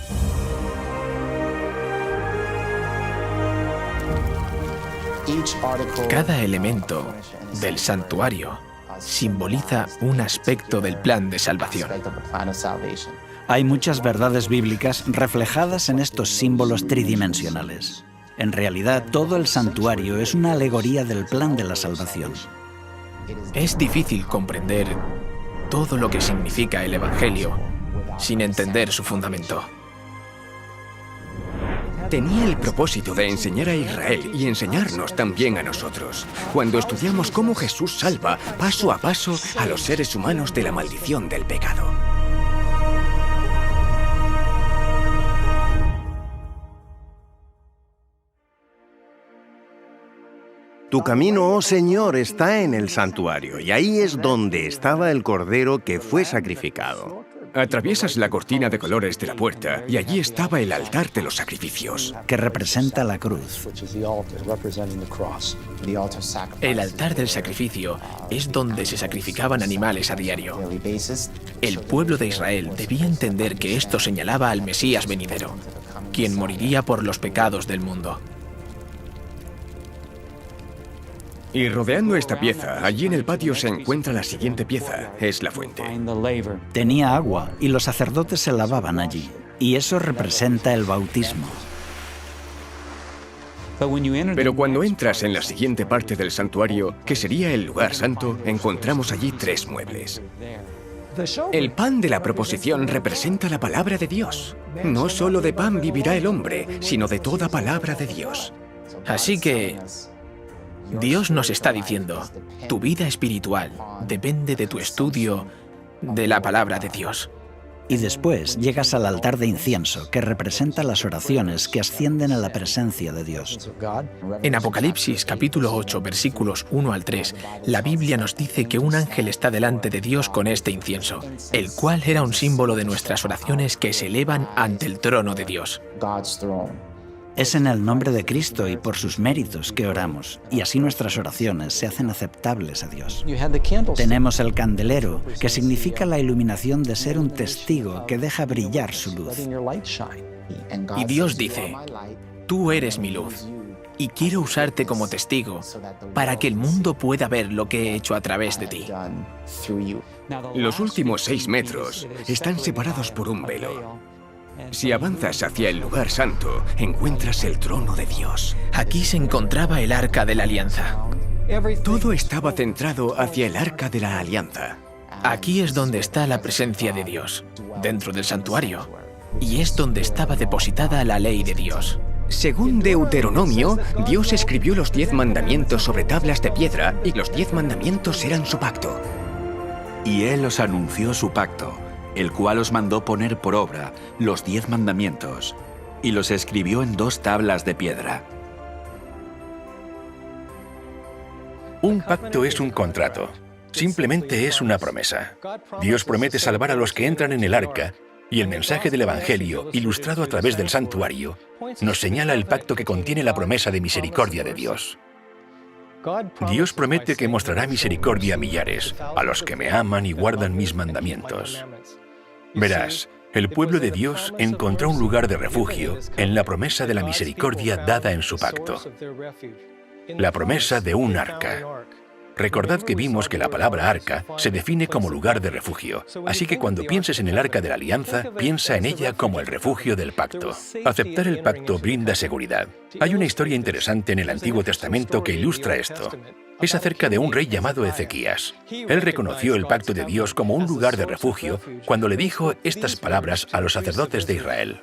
Cada elemento del santuario simboliza un aspecto del plan de salvación. Hay muchas verdades bíblicas reflejadas en estos símbolos tridimensionales. En realidad, todo el santuario es una alegoría del plan de la salvación. Es difícil comprender todo lo que significa el Evangelio sin entender su fundamento. Tenía el propósito de enseñar a Israel y enseñarnos también a nosotros, cuando estudiamos cómo Jesús salva paso a paso a los seres humanos de la maldición del pecado. Tu camino, oh Señor, está en el santuario, y ahí es donde estaba el cordero que fue sacrificado. Atraviesas la cortina de colores de la puerta y allí estaba el altar de los sacrificios, que representa la cruz. El altar del sacrificio es donde se sacrificaban animales a diario. El pueblo de Israel debía entender que esto señalaba al Mesías venidero, quien moriría por los pecados del mundo. Y rodeando esta pieza, allí en el patio se encuentra la siguiente pieza, es la fuente. Tenía agua y los sacerdotes se lavaban allí, y eso representa el bautismo. Pero cuando entras en la siguiente parte del santuario, que sería el lugar santo, encontramos allí 3 muebles. El pan de la proposición representa la palabra de Dios. No solo de pan vivirá el hombre, sino de toda palabra de Dios. Así que Dios nos está diciendo, tu vida espiritual depende de tu estudio de la palabra de Dios. Y después llegas al altar de incienso, que representa las oraciones que ascienden a la presencia de Dios. En Apocalipsis capítulo 8, versículos 1 al 3, la Biblia nos dice que un ángel está delante de Dios con este incienso, el cual era un símbolo de nuestras oraciones que se elevan ante el trono de Dios. Es en el nombre de Cristo y por sus méritos que oramos, y así nuestras oraciones se hacen aceptables a Dios. Tenemos el candelero, que significa la iluminación de ser un testigo que deja brillar su luz. Y Dios dice, tú eres mi luz, y quiero usarte como testigo para que el mundo pueda ver lo que he hecho a través de ti. Los últimos 6 metros están separados por un velo. Si avanzas hacia el lugar santo, encuentras el trono de Dios. Aquí se encontraba el Arca de la Alianza. Todo estaba centrado hacia el Arca de la Alianza. Aquí es donde está la presencia de Dios, dentro del santuario, y es donde estaba depositada la ley de Dios. Según Deuteronomio, Dios escribió los 10 mandamientos sobre tablas de piedra y los 10 mandamientos eran su pacto. Y Él os anunció su pacto, el cual os mandó poner por obra los 10 mandamientos, y los escribió en 2 tablas de piedra. Un pacto es un contrato. Simplemente es una promesa. Dios promete salvar a los que entran en el arca, y el mensaje del Evangelio, ilustrado a través del santuario, nos señala el pacto que contiene la promesa de misericordia de Dios. Dios promete que mostrará misericordia a millares, a los que me aman y guardan mis mandamientos. Verás, el pueblo de Dios encontró un lugar de refugio en la promesa de la misericordia dada en su pacto. La promesa de un arca. Recordad que vimos que la palabra arca se define como lugar de refugio, así que cuando pienses en el arca de la alianza, piensa en ella como el refugio del pacto. Aceptar el pacto brinda seguridad. Hay una historia interesante en el Antiguo Testamento que ilustra esto. Es acerca de un rey llamado Ezequías. Él reconoció el pacto de Dios como un lugar de refugio cuando le dijo estas palabras a los sacerdotes de Israel.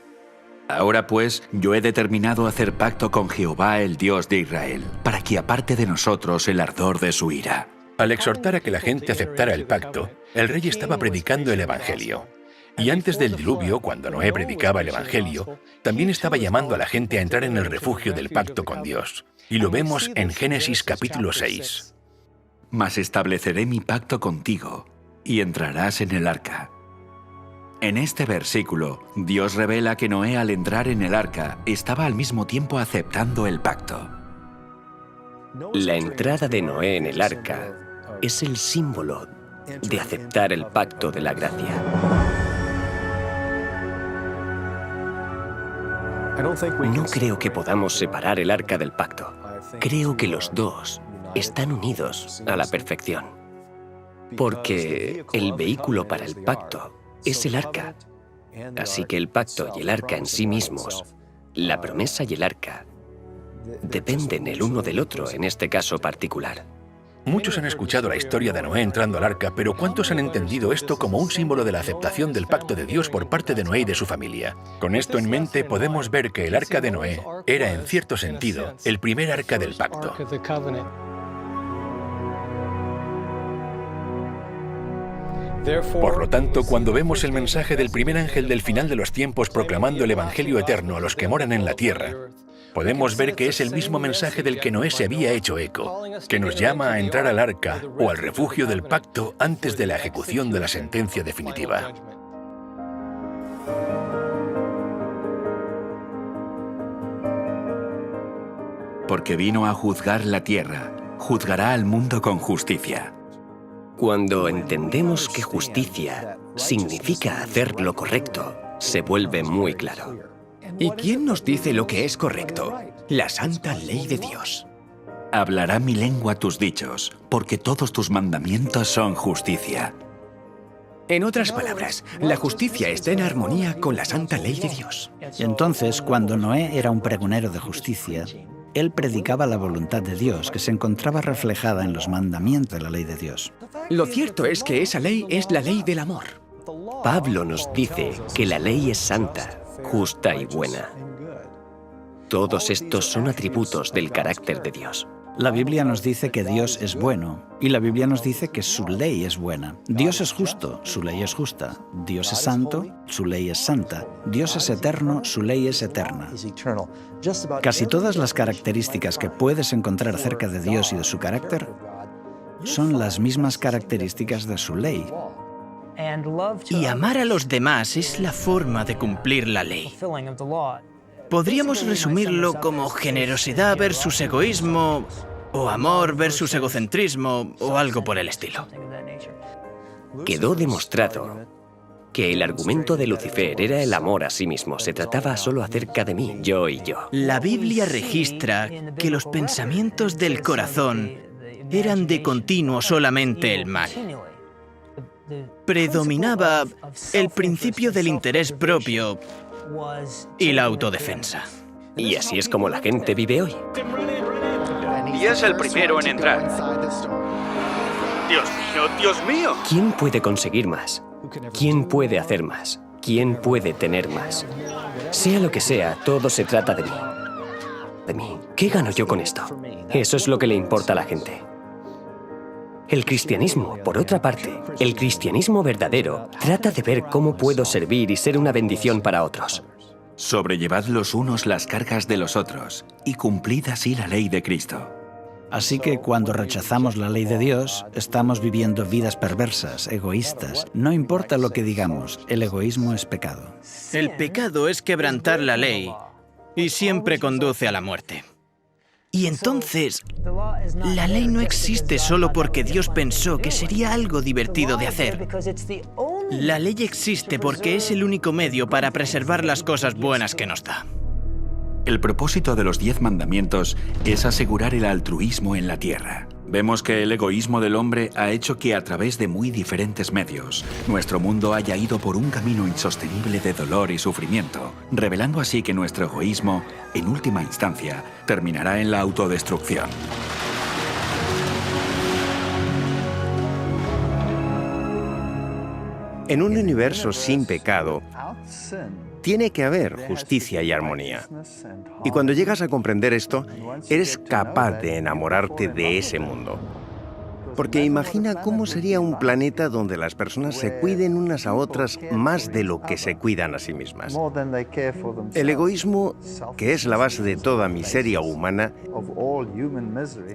Ahora pues, yo he determinado hacer pacto con Jehová, el Dios de Israel, para que aparte de nosotros el ardor de su ira. Al exhortar a que la gente aceptara el pacto, el rey estaba predicando el Evangelio. Y antes del diluvio, cuando Noé predicaba el Evangelio, también estaba llamando a la gente a entrar en el refugio del pacto con Dios. Y lo vemos en Génesis capítulo 6. Mas estableceré mi pacto contigo, y entrarás en el arca. En este versículo, Dios revela que Noé al entrar en el arca estaba al mismo tiempo aceptando el pacto. La entrada de Noé en el arca es el símbolo de aceptar el pacto de la gracia. No creo que podamos separar el arca del pacto. Creo que los dos están unidos a la perfección. Porque el vehículo para el pacto es el arca. Así que el pacto y el arca en sí mismos, la promesa y el arca, dependen el uno del otro en este caso particular. Muchos han escuchado la historia de Noé entrando al arca, pero ¿cuántos han entendido esto como un símbolo de la aceptación del pacto de Dios por parte de Noé y de su familia? Con esto en mente podemos ver que el arca de Noé era, en cierto sentido, el primer arca del pacto. Por lo tanto, cuando vemos el mensaje del primer ángel del final de los tiempos proclamando el Evangelio eterno a los que moran en la tierra, podemos ver que es el mismo mensaje del que Noé se había hecho eco, que nos llama a entrar al arca o al refugio del pacto antes de la ejecución de la sentencia definitiva. Porque vino a juzgar la tierra, juzgará al mundo con justicia. Cuando entendemos que justicia significa hacer lo correcto, se vuelve muy claro. ¿Y quién nos dice lo que es correcto? La santa ley de Dios. Hablará mi lengua tus dichos, porque todos tus mandamientos son justicia. En otras palabras, la justicia está en armonía con la santa ley de Dios. Entonces, cuando Noé era un pregonero de justicia, él predicaba la voluntad de Dios, que se encontraba reflejada en los mandamientos de la ley de Dios. Lo cierto es que esa ley es la ley del amor. Pablo nos dice que la ley es santa, justa y buena. Todos estos son atributos del carácter de Dios. La Biblia nos dice que Dios es bueno, y la Biblia nos dice que su ley es buena. Dios es justo, su ley es justa. Dios es santo, su ley es santa. Dios es eterno, su ley es eterna. Casi todas las características que puedes encontrar acerca de Dios y de su carácter son las mismas características de su ley. Y amar a los demás es la forma de cumplir la ley. Podríamos resumirlo como generosidad versus egoísmo, o amor versus egocentrismo, o algo por el estilo. Quedó demostrado que el argumento de Lucifer era el amor a sí mismo. Se trataba solo acerca de mí, yo y yo. La Biblia registra que los pensamientos del corazón eran de continuo solamente el mal. Predominaba el principio del interés propio y la autodefensa. Y así es como la gente vive hoy. Y es el primero en entrar. Dios mío, Dios mío. ¿Quién puede conseguir más? ¿Quién puede hacer más? ¿Quién puede tener más? Sea lo que sea, todo se trata de mí. De mí. ¿Qué gano yo con esto? Eso es lo que le importa a la gente. El cristianismo, por otra parte, el cristianismo verdadero, trata de ver cómo puedo servir y ser una bendición para otros. Sobrellevad los unos las cargas de los otros, y cumplid así la ley de Cristo. Así que cuando rechazamos la ley de Dios, estamos viviendo vidas perversas, egoístas. No importa lo que digamos, el egoísmo es pecado. El pecado es quebrantar la ley y siempre conduce a la muerte. Y entonces, la ley no existe solo porque Dios pensó que sería algo divertido de hacer. La ley existe porque es el único medio para preservar las cosas buenas que nos da. El propósito de los 10 mandamientos es asegurar el altruismo en la tierra. Vemos que el egoísmo del hombre ha hecho que a través de muy diferentes medios, nuestro mundo haya ido por un camino insostenible de dolor y sufrimiento, revelando así que nuestro egoísmo, en última instancia, terminará en la autodestrucción. En un universo sin pecado, tiene que haber justicia y armonía. Y cuando llegas a comprender esto, eres capaz de enamorarte de ese mundo. Porque imagina cómo sería un planeta donde las personas se cuiden unas a otras más de lo que se cuidan a sí mismas. El egoísmo, que es la base de toda miseria humana,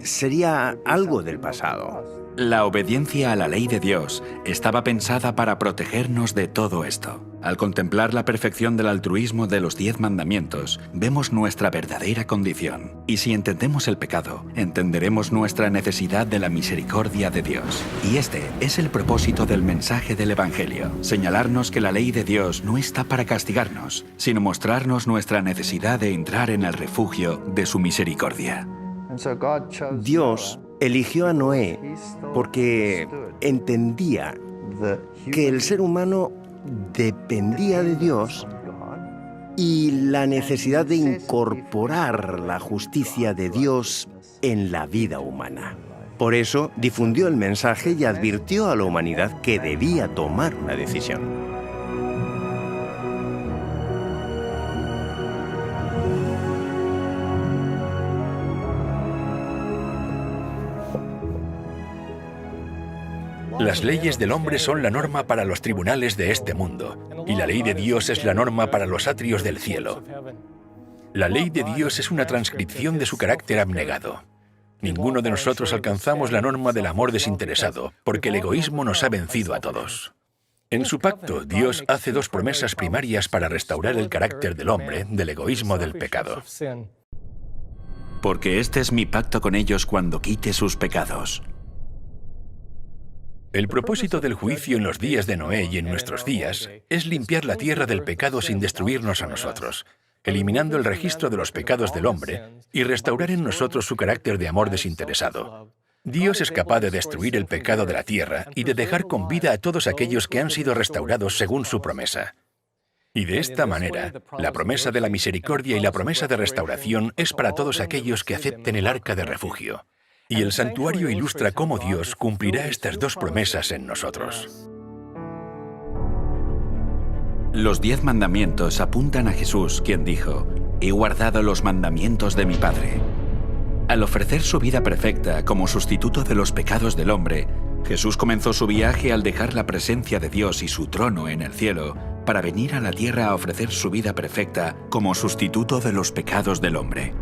sería algo del pasado. La obediencia a la ley de Dios estaba pensada para protegernos de todo esto. Al contemplar la perfección del altruismo de los 10 mandamientos, vemos nuestra verdadera condición. Y si entendemos el pecado, entenderemos nuestra necesidad de la misericordia de Dios. Y este es el propósito del mensaje del Evangelio: señalarnos que la ley de Dios no está para castigarnos, sino mostrarnos nuestra necesidad de entrar en el refugio de su misericordia. Dios eligió a Noé porque entendía que el ser humano dependía de Dios y la necesidad de incorporar la justicia de Dios en la vida humana. Por eso difundió el mensaje y advirtió a la humanidad que debía tomar una decisión. Las leyes del hombre son la norma para los tribunales de este mundo, y la ley de Dios es la norma para los atrios del cielo. La ley de Dios es una transcripción de su carácter abnegado. Ninguno de nosotros alcanzamos la norma del amor desinteresado, porque el egoísmo nos ha vencido a todos. En su pacto, Dios hace dos promesas primarias para restaurar el carácter del hombre del egoísmo del pecado. Porque este es mi pacto con ellos cuando quite sus pecados. El propósito del juicio en los días de Noé y en nuestros días es limpiar la tierra del pecado sin destruirnos a nosotros, eliminando el registro de los pecados del hombre y restaurar en nosotros su carácter de amor desinteresado. Dios es capaz de destruir el pecado de la tierra y de dejar con vida a todos aquellos que han sido restaurados según su promesa. Y de esta manera, la promesa de la misericordia y la promesa de restauración es para todos aquellos que acepten el arca de refugio. Y el santuario ilustra cómo Dios cumplirá estas dos promesas en nosotros. Los 10 mandamientos apuntan a Jesús, quien dijo: «He guardado los mandamientos de mi Padre». Al ofrecer su vida perfecta como sustituto de los pecados del hombre, Jesús comenzó su viaje al dejar la presencia de Dios y su trono en el cielo para venir a la tierra a ofrecer su vida perfecta como sustituto de los pecados del hombre.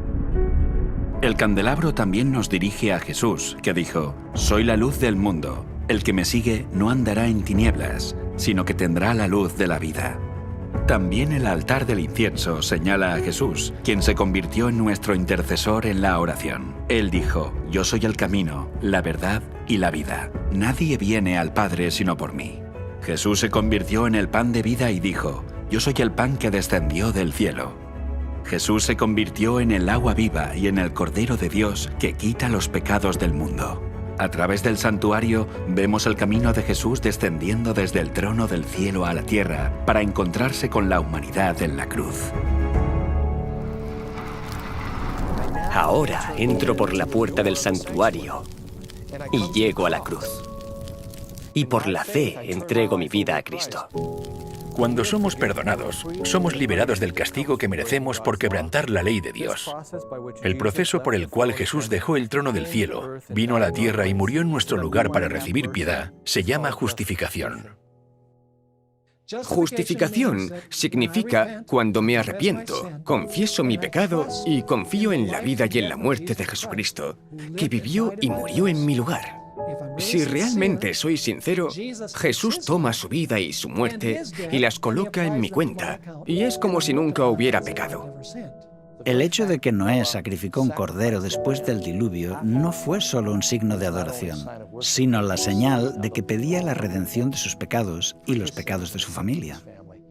El candelabro también nos dirige a Jesús, que dijo: «Soy la luz del mundo. El que me sigue no andará en tinieblas, sino que tendrá la luz de la vida». También el altar del incienso señala a Jesús, quien se convirtió en nuestro intercesor en la oración. Él dijo: «Yo soy el camino, la verdad y la vida. Nadie viene al Padre sino por mí». Jesús se convirtió en el pan de vida y dijo: «Yo soy el pan que descendió del cielo». Jesús se convirtió en el agua viva y en el Cordero de Dios que quita los pecados del mundo. A través del santuario vemos el camino de Jesús descendiendo desde el trono del cielo a la tierra para encontrarse con la humanidad en la cruz. Ahora entro por la puerta del santuario y llego a la cruz. Y por la fe entrego mi vida a Cristo. Cuando somos perdonados, somos liberados del castigo que merecemos por quebrantar la ley de Dios. El proceso por el cual Jesús dejó el trono del cielo, vino a la tierra y murió en nuestro lugar para recibir piedad, se llama justificación. Justificación significa cuando me arrepiento, confieso mi pecado y confío en la vida y en la muerte de Jesucristo, que vivió y murió en mi lugar. Si realmente soy sincero, Jesús toma su vida y su muerte y las coloca en mi cuenta, y es como si nunca hubiera pecado. El hecho de que Noé sacrificó un cordero después del diluvio no fue solo un signo de adoración, sino la señal de que pedía la redención de sus pecados y los pecados de su familia.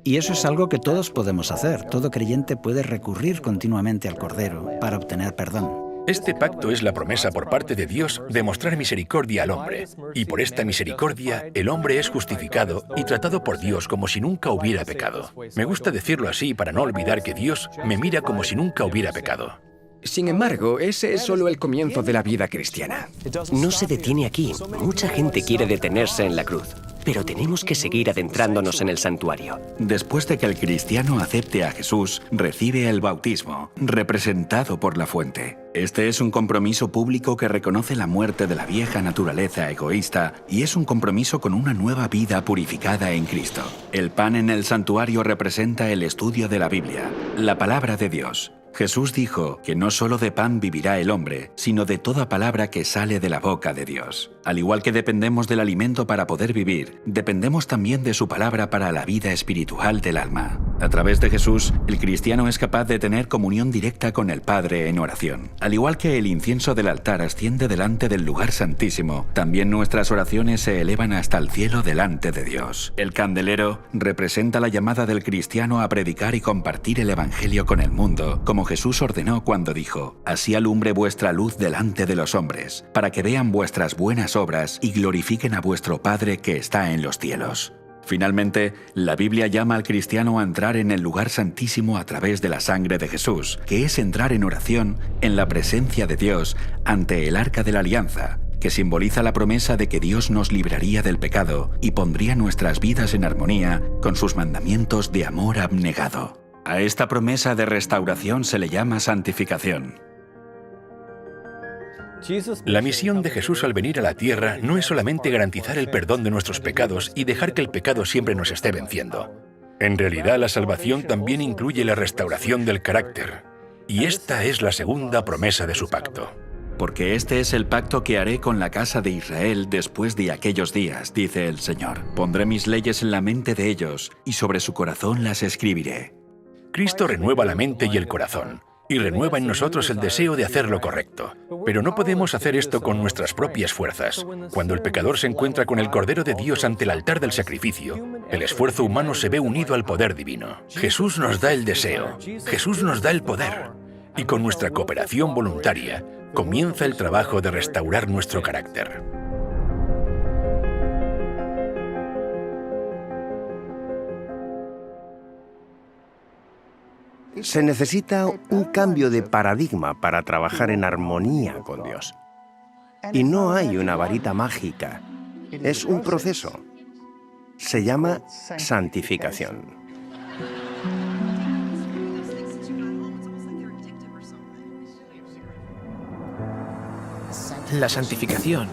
Y eso es algo que todos podemos hacer. Todo creyente puede recurrir continuamente al cordero para obtener perdón. Este pacto es la promesa por parte de Dios de mostrar misericordia al hombre, y por esta misericordia el hombre es justificado y tratado por Dios como si nunca hubiera pecado. Me gusta decirlo así para no olvidar que Dios me mira como si nunca hubiera pecado. Sin embargo, ese es solo el comienzo de la vida cristiana. No se detiene aquí. Mucha gente quiere detenerse en la cruz, pero tenemos que seguir adentrándonos en el santuario. Después de que el cristiano acepte a Jesús, recibe el bautismo, representado por la fuente. Este es un compromiso público que reconoce la muerte de la vieja naturaleza egoísta y es un compromiso con una nueva vida purificada en Cristo. El pan en el santuario representa el estudio de la Biblia, la palabra de Dios. Jesús dijo que no solo de pan vivirá el hombre, sino de toda palabra que sale de la boca de Dios. Al igual que dependemos del alimento para poder vivir, dependemos también de su palabra para la vida espiritual del alma. A través de Jesús, el cristiano es capaz de tener comunión directa con el Padre en oración. Al igual que el incienso del altar asciende delante del lugar santísimo, también nuestras oraciones se elevan hasta el cielo delante de Dios. El candelero representa la llamada del cristiano a predicar y compartir el Evangelio con el mundo, como Jesús ordenó cuando dijo: «Así alumbre vuestra luz delante de los hombres, para que vean vuestras buenas obras y glorifiquen a vuestro Padre que está en los cielos». Finalmente, la Biblia llama al cristiano a entrar en el lugar santísimo a través de la sangre de Jesús, que es entrar en oración en la presencia de Dios ante el arca de la alianza, que simboliza la promesa de que Dios nos libraría del pecado y pondría nuestras vidas en armonía con sus mandamientos de amor abnegado. A esta promesa de restauración se le llama santificación. La misión de Jesús al venir a la tierra no es solamente garantizar el perdón de nuestros pecados y dejar que el pecado siempre nos esté venciendo. En realidad, la salvación también incluye la restauración del carácter. Y esta es la segunda promesa de su pacto. Porque este es el pacto que haré con la casa de Israel después de aquellos días, dice el Señor. Pondré mis leyes en la mente de ellos y sobre su corazón las escribiré. Cristo renueva la mente y el corazón, y renueva en nosotros el deseo de hacer lo correcto. Pero no podemos hacer esto con nuestras propias fuerzas. Cuando el pecador se encuentra con el Cordero de Dios ante el altar del sacrificio, el esfuerzo humano se ve unido al poder divino. Jesús nos da el deseo, Jesús nos da el poder, y con nuestra cooperación voluntaria, comienza el trabajo de restaurar nuestro carácter. Se necesita un cambio de paradigma para trabajar en armonía con Dios. Y no hay una varita mágica. Es un proceso. Se llama santificación. La santificación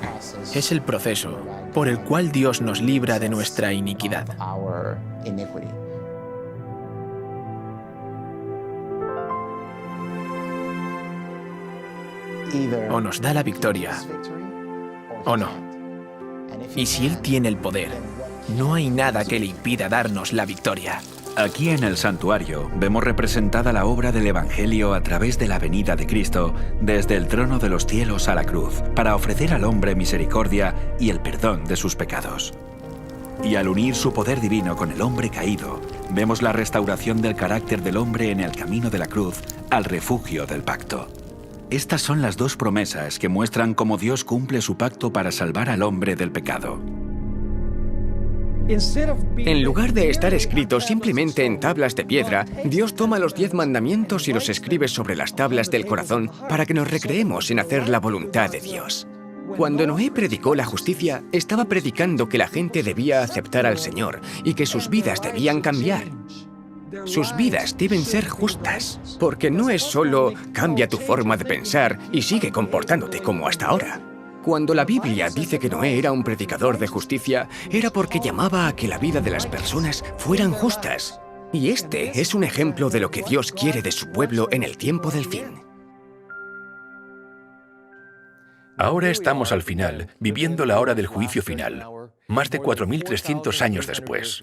es el proceso por el cual Dios nos libra de nuestra iniquidad. O nos da la victoria, o no. Y si Él tiene el poder, no hay nada que le impida darnos la victoria. Aquí en el santuario vemos representada la obra del Evangelio a través de la venida de Cristo desde el trono de los cielos a la cruz, para ofrecer al hombre misericordia y el perdón de sus pecados. Y al unir su poder divino con el hombre caído, vemos la restauración del carácter del hombre en el camino de la cruz al refugio del pacto. Estas son las dos promesas que muestran cómo Dios cumple su pacto para salvar al hombre del pecado. En lugar de estar escritos simplemente en tablas de piedra, Dios toma los 10 mandamientos y los escribe sobre las tablas del corazón para que nos recreemos en hacer la voluntad de Dios. Cuando Noé predicó la justicia, estaba predicando que la gente debía aceptar al Señor y que sus vidas debían cambiar. Sus vidas deben ser justas, porque no es solo cambia tu forma de pensar y sigue comportándote como hasta ahora. Cuando la Biblia dice que Noé era un predicador de justicia, era porque llamaba a que la vida de las personas fueran justas. Y este es un ejemplo de lo que Dios quiere de su pueblo en el tiempo del fin. Ahora estamos al final, viviendo la hora del juicio final, más de 4.300 años después.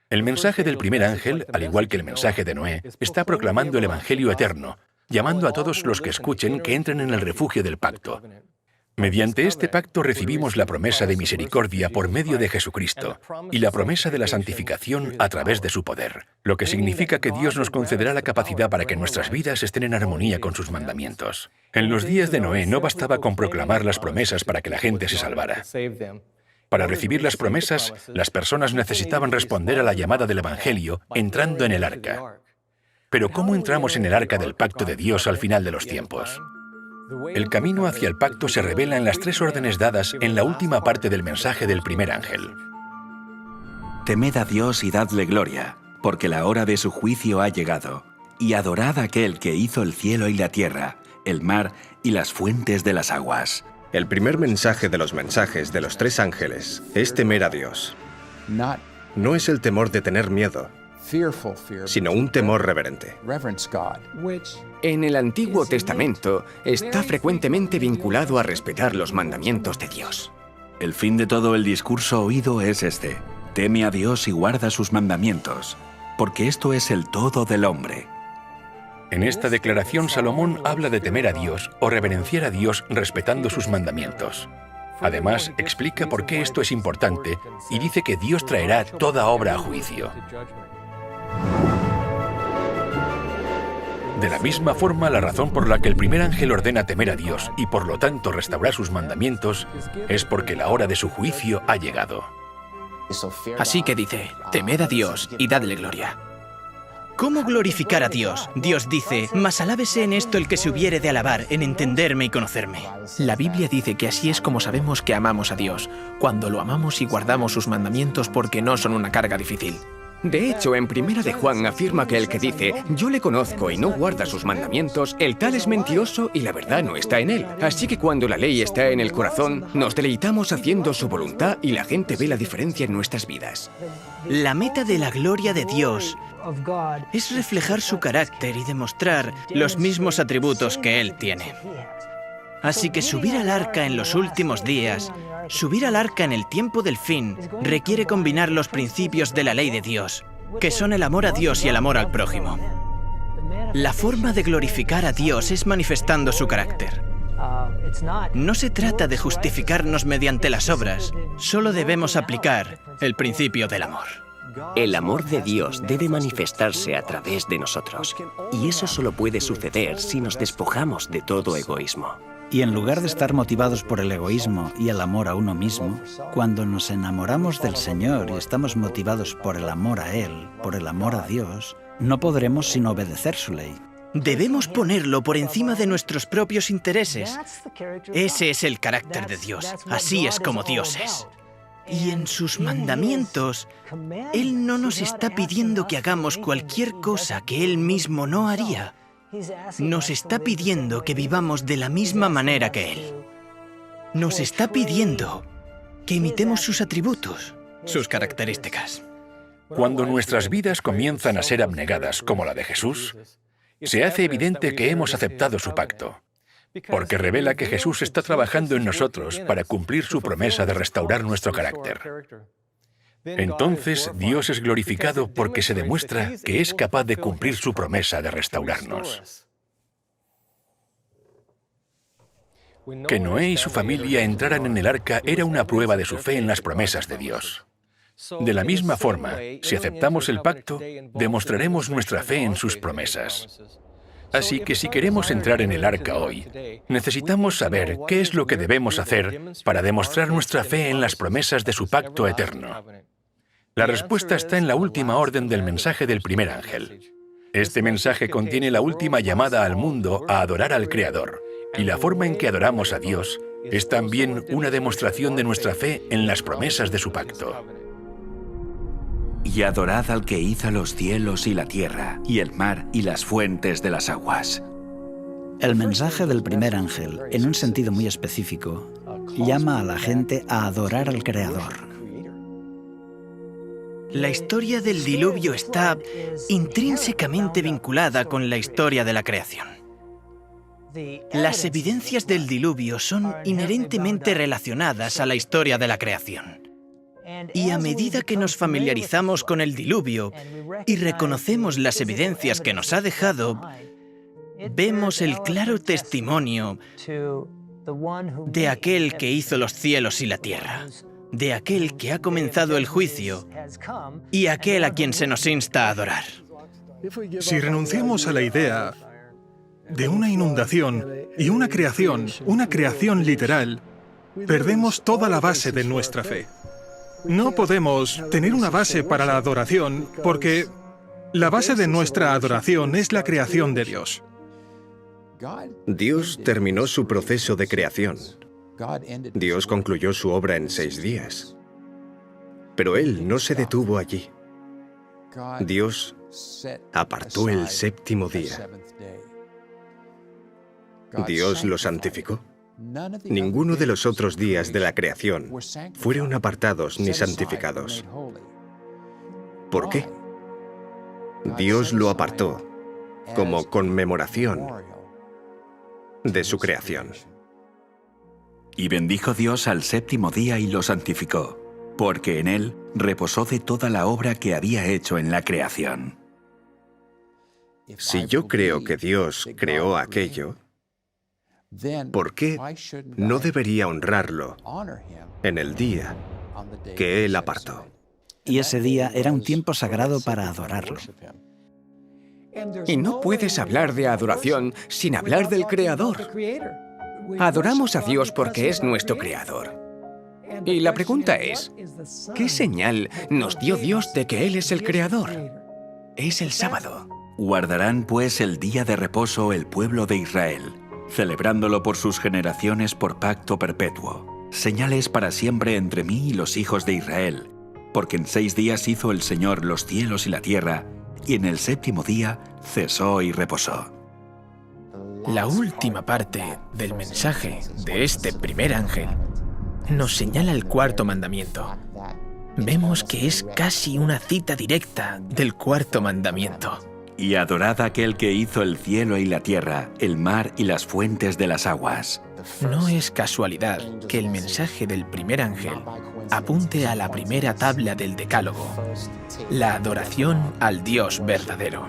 El mensaje del primer ángel, al igual que el mensaje de Noé, está proclamando el Evangelio eterno, llamando a todos los que escuchen que entren en el refugio del pacto. Mediante este pacto recibimos la promesa de misericordia por medio de Jesucristo y la promesa de la santificación a través de su poder, lo que significa que Dios nos concederá la capacidad para que nuestras vidas estén en armonía con sus mandamientos. En los días de Noé no bastaba con proclamar las promesas para que la gente se salvara. Para recibir las promesas, las personas necesitaban responder a la llamada del Evangelio entrando en el arca. Pero ¿cómo entramos en el arca del pacto de Dios al final de los tiempos? El camino hacia el pacto se revela en las 3 órdenes dadas en la última parte del mensaje del primer ángel. Temed a Dios y dadle gloria, porque la hora de su juicio ha llegado, y adorad a aquel que hizo el cielo y la tierra, el mar y las fuentes de las aguas. El primer mensaje de los mensajes de los 3 ángeles es temer a Dios. No es el temor de tener miedo, sino un temor reverente. En el Antiguo Testamento está frecuentemente vinculado a respetar los mandamientos de Dios. El fin de todo el discurso oído es este: teme a Dios y guarda sus mandamientos, porque esto es el todo del hombre. En esta declaración, Salomón habla de temer a Dios o reverenciar a Dios respetando sus mandamientos. Además, explica por qué esto es importante y dice que Dios traerá toda obra a juicio. De la misma forma, la razón por la que el primer ángel ordena temer a Dios y por lo tanto restaurar sus mandamientos es porque la hora de su juicio ha llegado. Así que dice, temed a Dios y dadle gloria. ¿Cómo glorificar a Dios? Dios dice, mas alábese en esto el que se hubiere de alabar, en entenderme y conocerme. La Biblia dice que así es como sabemos que amamos a Dios, cuando lo amamos y guardamos sus mandamientos porque no son una carga difícil. De hecho, en Primera de Juan afirma que el que dice, yo le conozco y no guarda sus mandamientos, el tal es mentiroso y la verdad no está en él. Así que cuando la ley está en el corazón, nos deleitamos haciendo su voluntad y la gente ve la diferencia en nuestras vidas. La meta de la gloria de Dios es reflejar su carácter y demostrar los mismos atributos que Él tiene. Así que subir al arca en los últimos días, subir al arca en el tiempo del fin, requiere combinar los principios de la ley de Dios, que son el amor a Dios y el amor al prójimo. La forma de glorificar a Dios es manifestando su carácter. No se trata de justificarnos mediante las obras, solo debemos aplicar el principio del amor. El amor de Dios debe manifestarse a través de nosotros, y eso solo puede suceder si nos despojamos de todo egoísmo. Y en lugar de estar motivados por el egoísmo y el amor a uno mismo, cuando nos enamoramos del Señor y estamos motivados por el amor a Él, por el amor a Dios, no podremos sino obedecer su ley. Debemos ponerlo por encima de nuestros propios intereses. Ese es el carácter de Dios. Así es como Dios es. Y en sus mandamientos, Él no nos está pidiendo que hagamos cualquier cosa que Él mismo no haría. Nos está pidiendo que vivamos de la misma manera que Él. Nos está pidiendo que imitemos sus atributos, sus características. Cuando nuestras vidas comienzan a ser abnegadas como la de Jesús, se hace evidente que hemos aceptado su pacto, porque revela que Jesús está trabajando en nosotros para cumplir su promesa de restaurar nuestro carácter. Entonces, Dios es glorificado porque se demuestra que es capaz de cumplir su promesa de restaurarnos. Que Noé y su familia entraran en el arca era una prueba de su fe en las promesas de Dios. De la misma forma, si aceptamos el pacto, demostraremos nuestra fe en sus promesas. Así que si queremos entrar en el arca hoy, necesitamos saber qué es lo que debemos hacer para demostrar nuestra fe en las promesas de su pacto eterno. La respuesta está en la última orden del mensaje del primer ángel. Este mensaje contiene la última llamada al mundo a adorar al Creador, y la forma en que adoramos a Dios es también una demostración de nuestra fe en las promesas de su pacto. Y adorad al que hizo los cielos y la tierra, y el mar y las fuentes de las aguas. El mensaje del primer ángel, en un sentido muy específico, llama a la gente a adorar al Creador. La historia del diluvio está intrínsecamente vinculada con la historia de la creación. Las evidencias del diluvio son inherentemente relacionadas a la historia de la creación. Y a medida que nos familiarizamos con el diluvio y reconocemos las evidencias que nos ha dejado, vemos el claro testimonio de aquel que hizo los cielos y la tierra, de aquel que ha comenzado el juicio y aquel a quien se nos insta a adorar. Si renunciamos a la idea de una inundación y una creación literal, perdemos toda la base de nuestra fe. No podemos tener una base para la adoración porque la base de nuestra adoración es la creación de Dios. Dios terminó su proceso de creación. Dios concluyó su obra en 6 días. Pero Él no se detuvo allí. Dios apartó el 7º día. Dios lo santificó. Ninguno de los otros días de la creación fueron apartados ni santificados. ¿Por qué? Dios lo apartó como conmemoración de su creación. Y bendijo Dios al 7º día y lo santificó, porque en él reposó de toda la obra que había hecho en la creación. Si yo creo que Dios creó aquello, ¿por qué no debería honrarlo en el día que Él apartó? Y ese día era un tiempo sagrado para adorarlo. Y no puedes hablar de adoración sin hablar del Creador. Adoramos a Dios porque es nuestro Creador. Y la pregunta es, ¿qué señal nos dio Dios de que Él es el Creador? Es el sábado. Guardarán pues el día de reposo el pueblo de Israel, celebrándolo por sus generaciones por pacto perpetuo. Señales para siempre entre mí y los hijos de Israel, porque en 6 días hizo el Señor los cielos y la tierra, y en el séptimo día cesó y reposó. La última parte del mensaje de este primer ángel nos señala el cuarto mandamiento. Vemos que es casi una cita directa del cuarto mandamiento. Y adorad a aquel que hizo el cielo y la tierra, el mar y las fuentes de las aguas. No es casualidad que el mensaje del primer ángel apunte a la primera tabla del Decálogo, la adoración al Dios verdadero.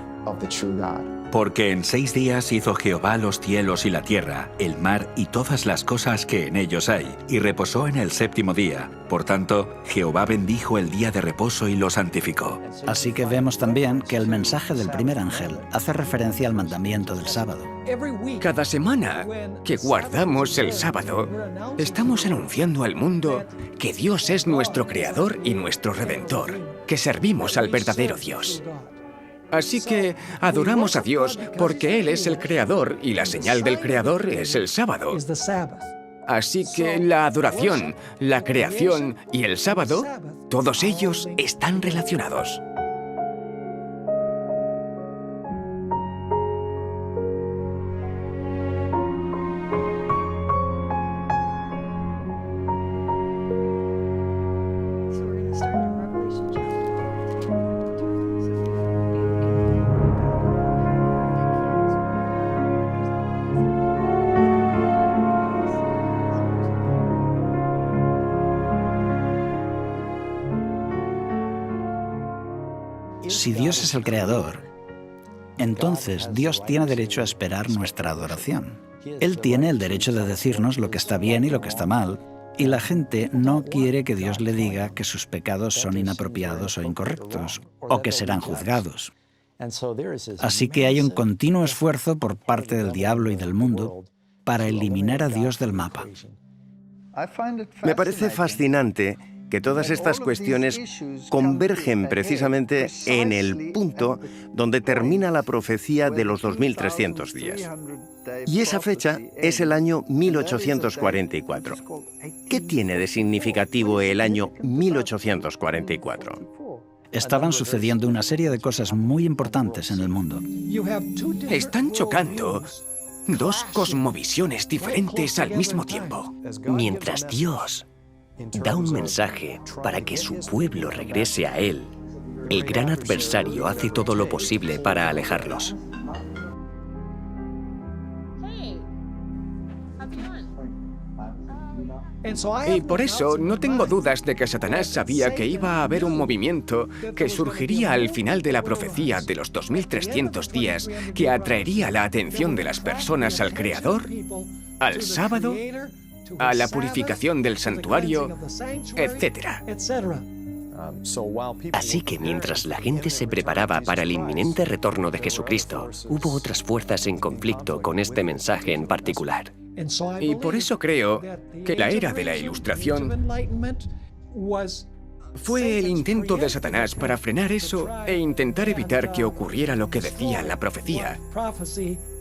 Porque en 6 días hizo Jehová los cielos y la tierra, el mar y todas las cosas que en ellos hay, y reposó en el séptimo día. Por tanto, Jehová bendijo el día de reposo y lo santificó. Así que vemos también que el mensaje del primer ángel hace referencia al mandamiento del sábado. Cada semana que guardamos el sábado, estamos anunciando al mundo que Dios es nuestro Creador y nuestro Redentor, que servimos al verdadero Dios. Así que adoramos a Dios porque Él es el Creador y la señal del Creador es el sábado. Así que la adoración, la creación y el sábado, todos ellos están relacionados. Si Dios es el creador, entonces Dios tiene derecho a esperar nuestra adoración. Él tiene el derecho de decirnos lo que está bien y lo que está mal, y la gente no quiere que Dios le diga que sus pecados son inapropiados o incorrectos, o que serán juzgados. Así que hay un continuo esfuerzo por parte del diablo y del mundo para eliminar a Dios del mapa. Me parece fascinante que todas estas cuestiones convergen precisamente en el punto donde termina la profecía de los 2300 días. Y esa fecha es el año 1844. ¿Qué tiene de significativo el año 1844? Estaban sucediendo una serie de cosas muy importantes en el mundo. Están chocando dos cosmovisiones diferentes al mismo tiempo. Mientras Dios da un mensaje para que su pueblo regrese a Él, el gran adversario hace todo lo posible para alejarlos. Y por eso no tengo dudas de que Satanás sabía que iba a haber un movimiento que surgiría al final de la profecía de los 2300 días que atraería la atención de las personas al Creador, al sábado, a la purificación del santuario, etc. Así que mientras la gente se preparaba para el inminente retorno de Jesucristo, hubo otras fuerzas en conflicto con este mensaje en particular. Y por eso creo que la era de la Ilustración fue el intento de Satanás para frenar eso e intentar evitar que ocurriera lo que decía la profecía.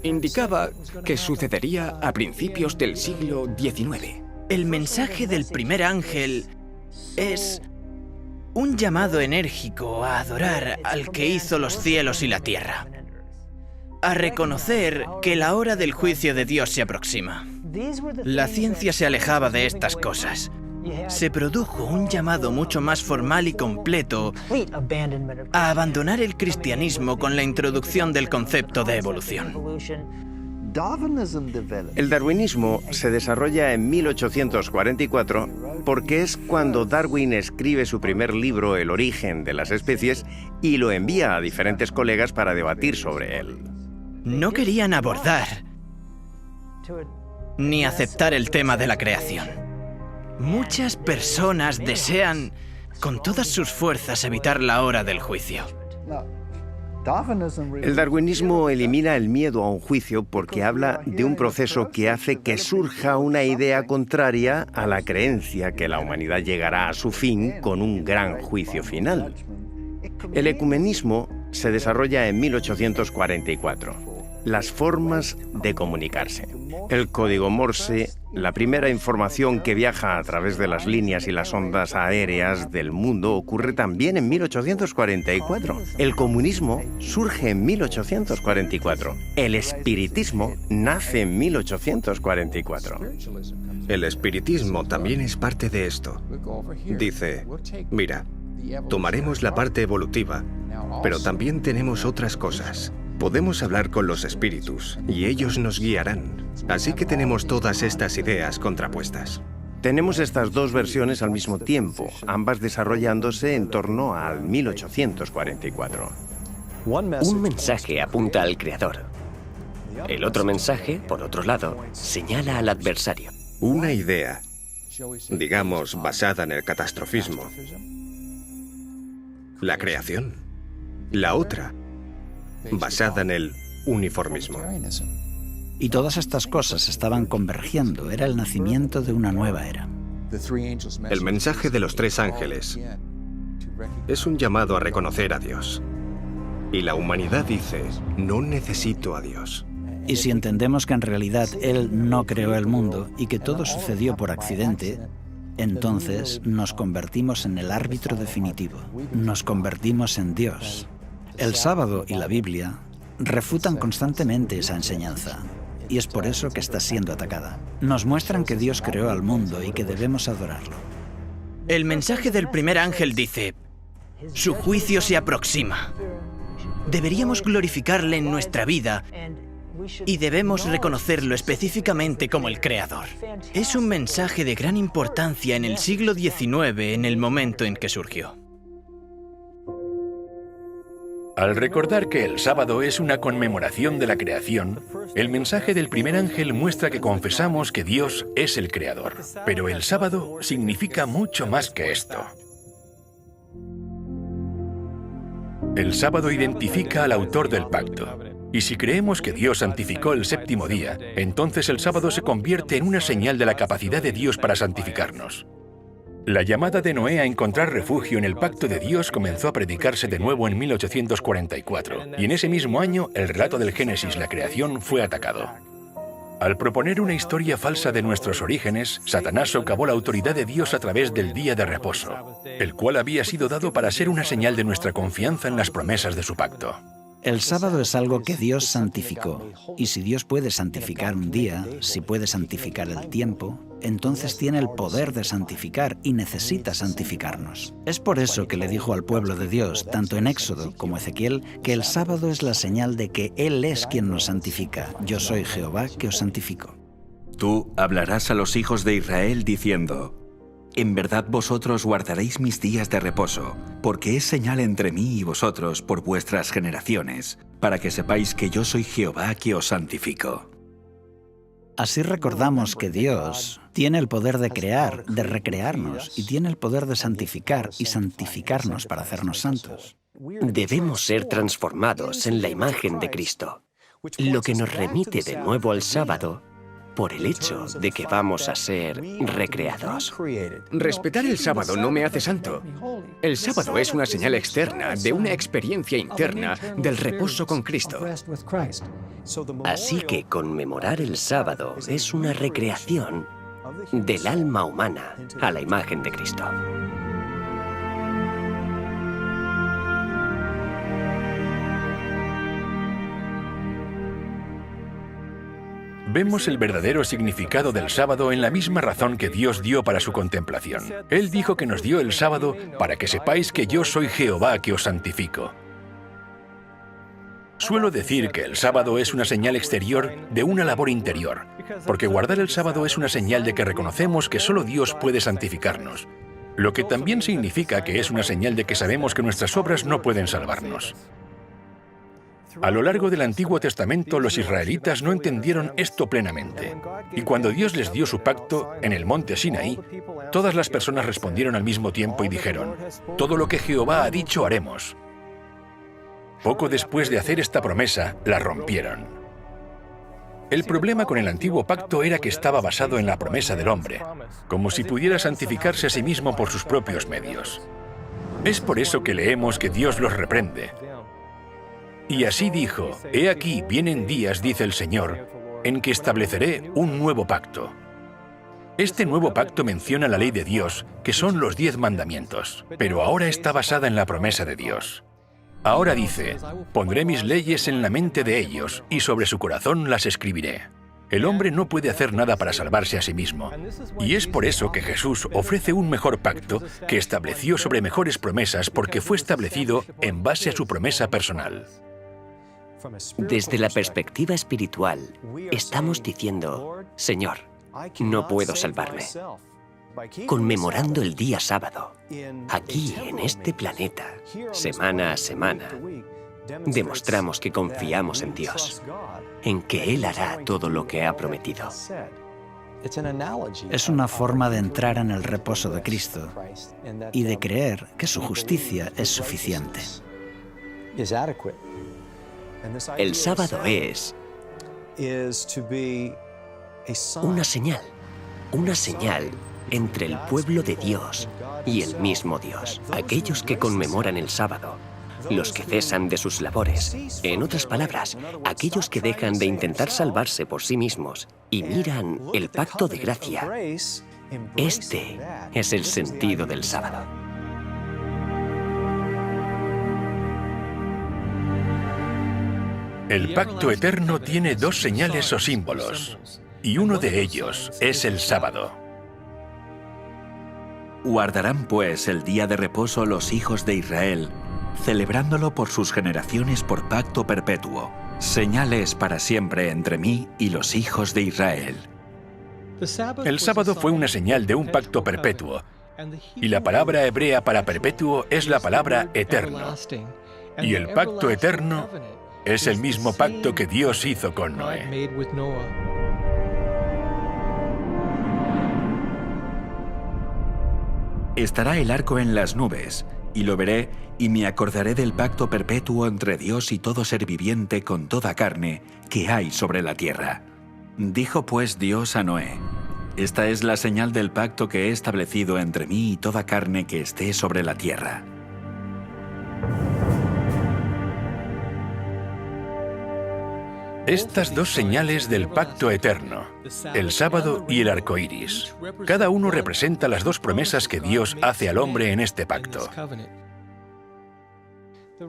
Indicaba que sucedería a principios del siglo XIX. El mensaje del primer ángel es un llamado enérgico a adorar al que hizo los cielos y la tierra, a reconocer que la hora del juicio de Dios se aproxima. La ciencia se alejaba de estas cosas. Se produjo un llamado mucho más formal y completo a abandonar el cristianismo con la introducción del concepto de evolución. El darwinismo se desarrolla en 1844 porque es cuando Darwin escribe su primer libro, El origen de las especies, y lo envía a diferentes colegas para debatir sobre él. No querían abordar ni aceptar el tema de la creación. Muchas personas desean con todas sus fuerzas evitar la hora del juicio. El darwinismo elimina el miedo a un juicio porque habla de un proceso que hace que surja una idea contraria a la creencia que la humanidad llegará a su fin con un gran juicio final. El ecumenismo se desarrolla en 1844. las formas de comunicarse. El código Morse, la primera información que viaja a través de las líneas y las ondas aéreas del mundo, ocurre también en 1844. El comunismo surge en 1844. El espiritismo nace en 1844. El espiritismo también es parte de esto. Dice, mira, tomaremos la parte evolutiva, pero también tenemos otras cosas. Podemos hablar con los espíritus y ellos nos guiarán. Así que tenemos todas estas ideas contrapuestas. Tenemos estas dos versiones al mismo tiempo, ambas desarrollándose en torno al 1844. Un mensaje apunta al creador. El otro mensaje, por otro lado, señala al adversario. Una idea, digamos, basada en el catastrofismo. La creación. La otra, basada en el uniformismo. Y todas estas cosas estaban convergiendo. Era el nacimiento de una nueva era. El mensaje de los tres ángeles es un llamado a reconocer a Dios. Y la humanidad dice, no necesito a Dios. Y si entendemos que en realidad Él no creó el mundo y que todo sucedió por accidente, entonces nos convertimos en el árbitro definitivo. Nos convertimos en Dios. El sábado y la Biblia refutan constantemente esa enseñanza. Y es por eso que está siendo atacada. Nos muestran que Dios creó al mundo y que debemos adorarlo. El mensaje del primer ángel dice, su juicio se aproxima. Deberíamos glorificarle en nuestra vida y debemos reconocerlo específicamente como el Creador. Es un mensaje de gran importancia en el siglo XIX, en el momento en que surgió. Al recordar que el sábado es una conmemoración de la creación, el mensaje del primer ángel muestra que confesamos que Dios es el creador. Pero el sábado significa mucho más que esto. El sábado identifica al autor del pacto. Y si creemos que Dios santificó el séptimo día, entonces el sábado se convierte en una señal de la capacidad de Dios para santificarnos. La llamada de Noé a encontrar refugio en el pacto de Dios comenzó a predicarse de nuevo en 1844, y en ese mismo año el relato del Génesis, la creación, fue atacado. Al proponer una historia falsa de nuestros orígenes, Satanás socavó la autoridad de Dios a través del día de reposo, el cual había sido dado para ser una señal de nuestra confianza en las promesas de su pacto. El sábado es algo que Dios santificó. Y si Dios puede santificar un día, si puede santificar el tiempo, entonces tiene el poder de santificar y necesita santificarnos. Es por eso que le dijo al pueblo de Dios, tanto en Éxodo como Ezequiel, que el sábado es la señal de que Él es quien nos santifica. Yo soy Jehová que os santifico. Tú hablarás a los hijos de Israel diciendo, en verdad vosotros guardaréis mis días de reposo, porque es señal entre mí y vosotros por vuestras generaciones, para que sepáis que yo soy Jehová que os santifico. Así recordamos que Dios tiene el poder de crear, de recrearnos, y tiene el poder de santificar y santificarnos para hacernos santos. Debemos ser transformados en la imagen de Cristo, lo que nos remite de nuevo al sábado por el hecho de que vamos a ser recreados. Respetar el sábado no me hace santo. El sábado es una señal externa de una experiencia interna del reposo con Cristo. Así que conmemorar el sábado es una recreación del alma humana a la imagen de Cristo. Vemos el verdadero significado del sábado en la misma razón que Dios dio para su contemplación. Él dijo que nos dio el sábado para que sepáis que yo soy Jehová que os santifico. Suelo decir que el sábado es una señal exterior de una labor interior, porque guardar el sábado es una señal de que reconocemos que solo Dios puede santificarnos, lo que también significa que es una señal de que sabemos que nuestras obras no pueden salvarnos. A lo largo del Antiguo Testamento, los israelitas no entendieron esto plenamente. Y cuando Dios les dio su pacto en el monte Sinaí, todas las personas respondieron al mismo tiempo y dijeron, todo lo que Jehová ha dicho haremos. Poco después de hacer esta promesa, la rompieron. El problema con el antiguo pacto era que estaba basado en la promesa del hombre, como si pudiera santificarse a sí mismo por sus propios medios. Es por eso que leemos que Dios los reprende. Y así dijo, «He aquí, vienen días, dice el Señor, en que estableceré un nuevo pacto». Este nuevo pacto menciona la ley de Dios, que son los 10 mandamientos, pero ahora está basada en la promesa de Dios. Ahora dice, «Pondré mis leyes en la mente de ellos, y sobre su corazón las escribiré». El hombre no puede hacer nada para salvarse a sí mismo. Y es por eso que Jesús ofrece un mejor pacto que estableció sobre mejores promesas porque fue establecido en base a su promesa personal. Desde la perspectiva espiritual, estamos diciendo, Señor, no puedo salvarme. Conmemorando el día sábado, aquí en este planeta, semana a semana, demostramos que confiamos en Dios, en que Él hará todo lo que ha prometido. Es una forma de entrar en el reposo de Cristo y de creer que su justicia es suficiente. El sábado es una señal entre el pueblo de Dios y el mismo Dios. Aquellos que conmemoran el sábado, los que cesan de sus labores, en otras palabras, aquellos que dejan de intentar salvarse por sí mismos y miran el pacto de gracia. Este es el sentido del sábado. El pacto eterno tiene 2 señales o símbolos, y uno de ellos es el sábado. Guardarán pues el día de reposo los hijos de Israel, celebrándolo por sus generaciones por pacto perpetuo. Señales para siempre entre mí y los hijos de Israel. El sábado fue una señal de un pacto perpetuo, y la palabra hebrea para perpetuo es la palabra eterno. Y el pacto eterno es el mismo pacto que Dios hizo con Noé. Estará el arco en las nubes, y lo veré, y me acordaré del pacto perpetuo entre Dios y todo ser viviente con toda carne que hay sobre la tierra. Dijo pues Dios a Noé, «Esta es la señal del pacto que he establecido entre mí y toda carne que esté sobre la tierra». Estas 2 señales del pacto eterno, el sábado y el arco iris, cada uno representa las 2 promesas que Dios hace al hombre en este pacto.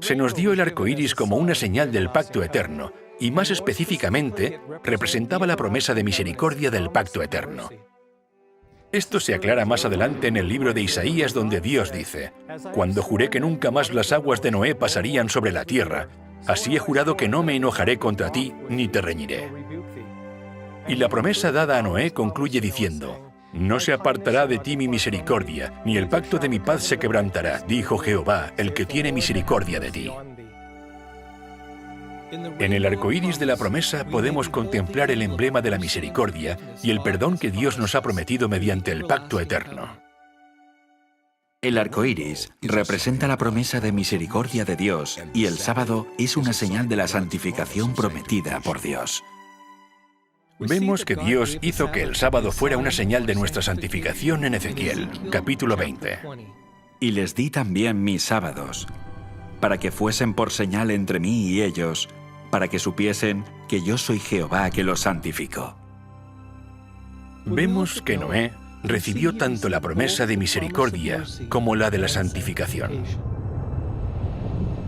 Se nos dio el arco iris como una señal del pacto eterno, y más específicamente, representaba la promesa de misericordia del pacto eterno. Esto se aclara más adelante en el libro de Isaías, donde Dios dice, «Cuando juré que nunca más las aguas de Noé pasarían sobre la tierra, así he jurado que no me enojaré contra ti, ni te reñiré». Y la promesa dada a Noé concluye diciendo, «No se apartará de ti mi misericordia, ni el pacto de mi paz se quebrantará, dijo Jehová, el que tiene misericordia de ti». En el arco iris de la promesa podemos contemplar el emblema de la misericordia y el perdón que Dios nos ha prometido mediante el pacto eterno. El arco iris representa la promesa de misericordia de Dios y el sábado es una señal de la santificación prometida por Dios. Vemos que Dios hizo que el sábado fuera una señal de nuestra santificación en Ezequiel, capítulo 20. Y les di también mis sábados, para que fuesen por señal entre mí y ellos, para que supiesen que yo soy Jehová que los santifico. Vemos que Noé recibió tanto la promesa de misericordia como la de la santificación.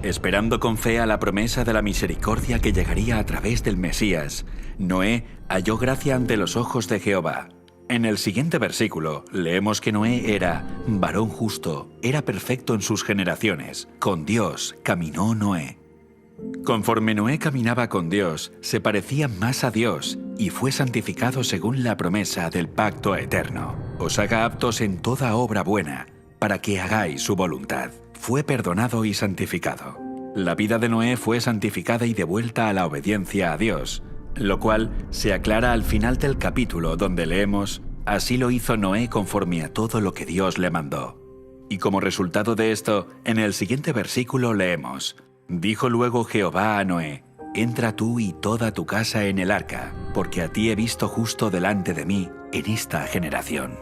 Esperando con fe a la promesa de la misericordia que llegaría a través del Mesías, Noé halló gracia ante los ojos de Jehová. En el siguiente versículo leemos que Noé era varón justo, era perfecto en sus generaciones. Con Dios caminó Noé. Conforme Noé caminaba con Dios, se parecía más a Dios y fue santificado según la promesa del pacto eterno. Os haga aptos en toda obra buena, para que hagáis su voluntad. Fue perdonado y santificado. La vida de Noé fue santificada y devuelta a la obediencia a Dios, lo cual se aclara al final del capítulo donde leemos, así lo hizo Noé conforme a todo lo que Dios le mandó. Y como resultado de esto, en el siguiente versículo leemos, dijo luego Jehová a Noé, entra tú y toda tu casa en el arca, porque a ti he visto justo delante de mí en esta generación.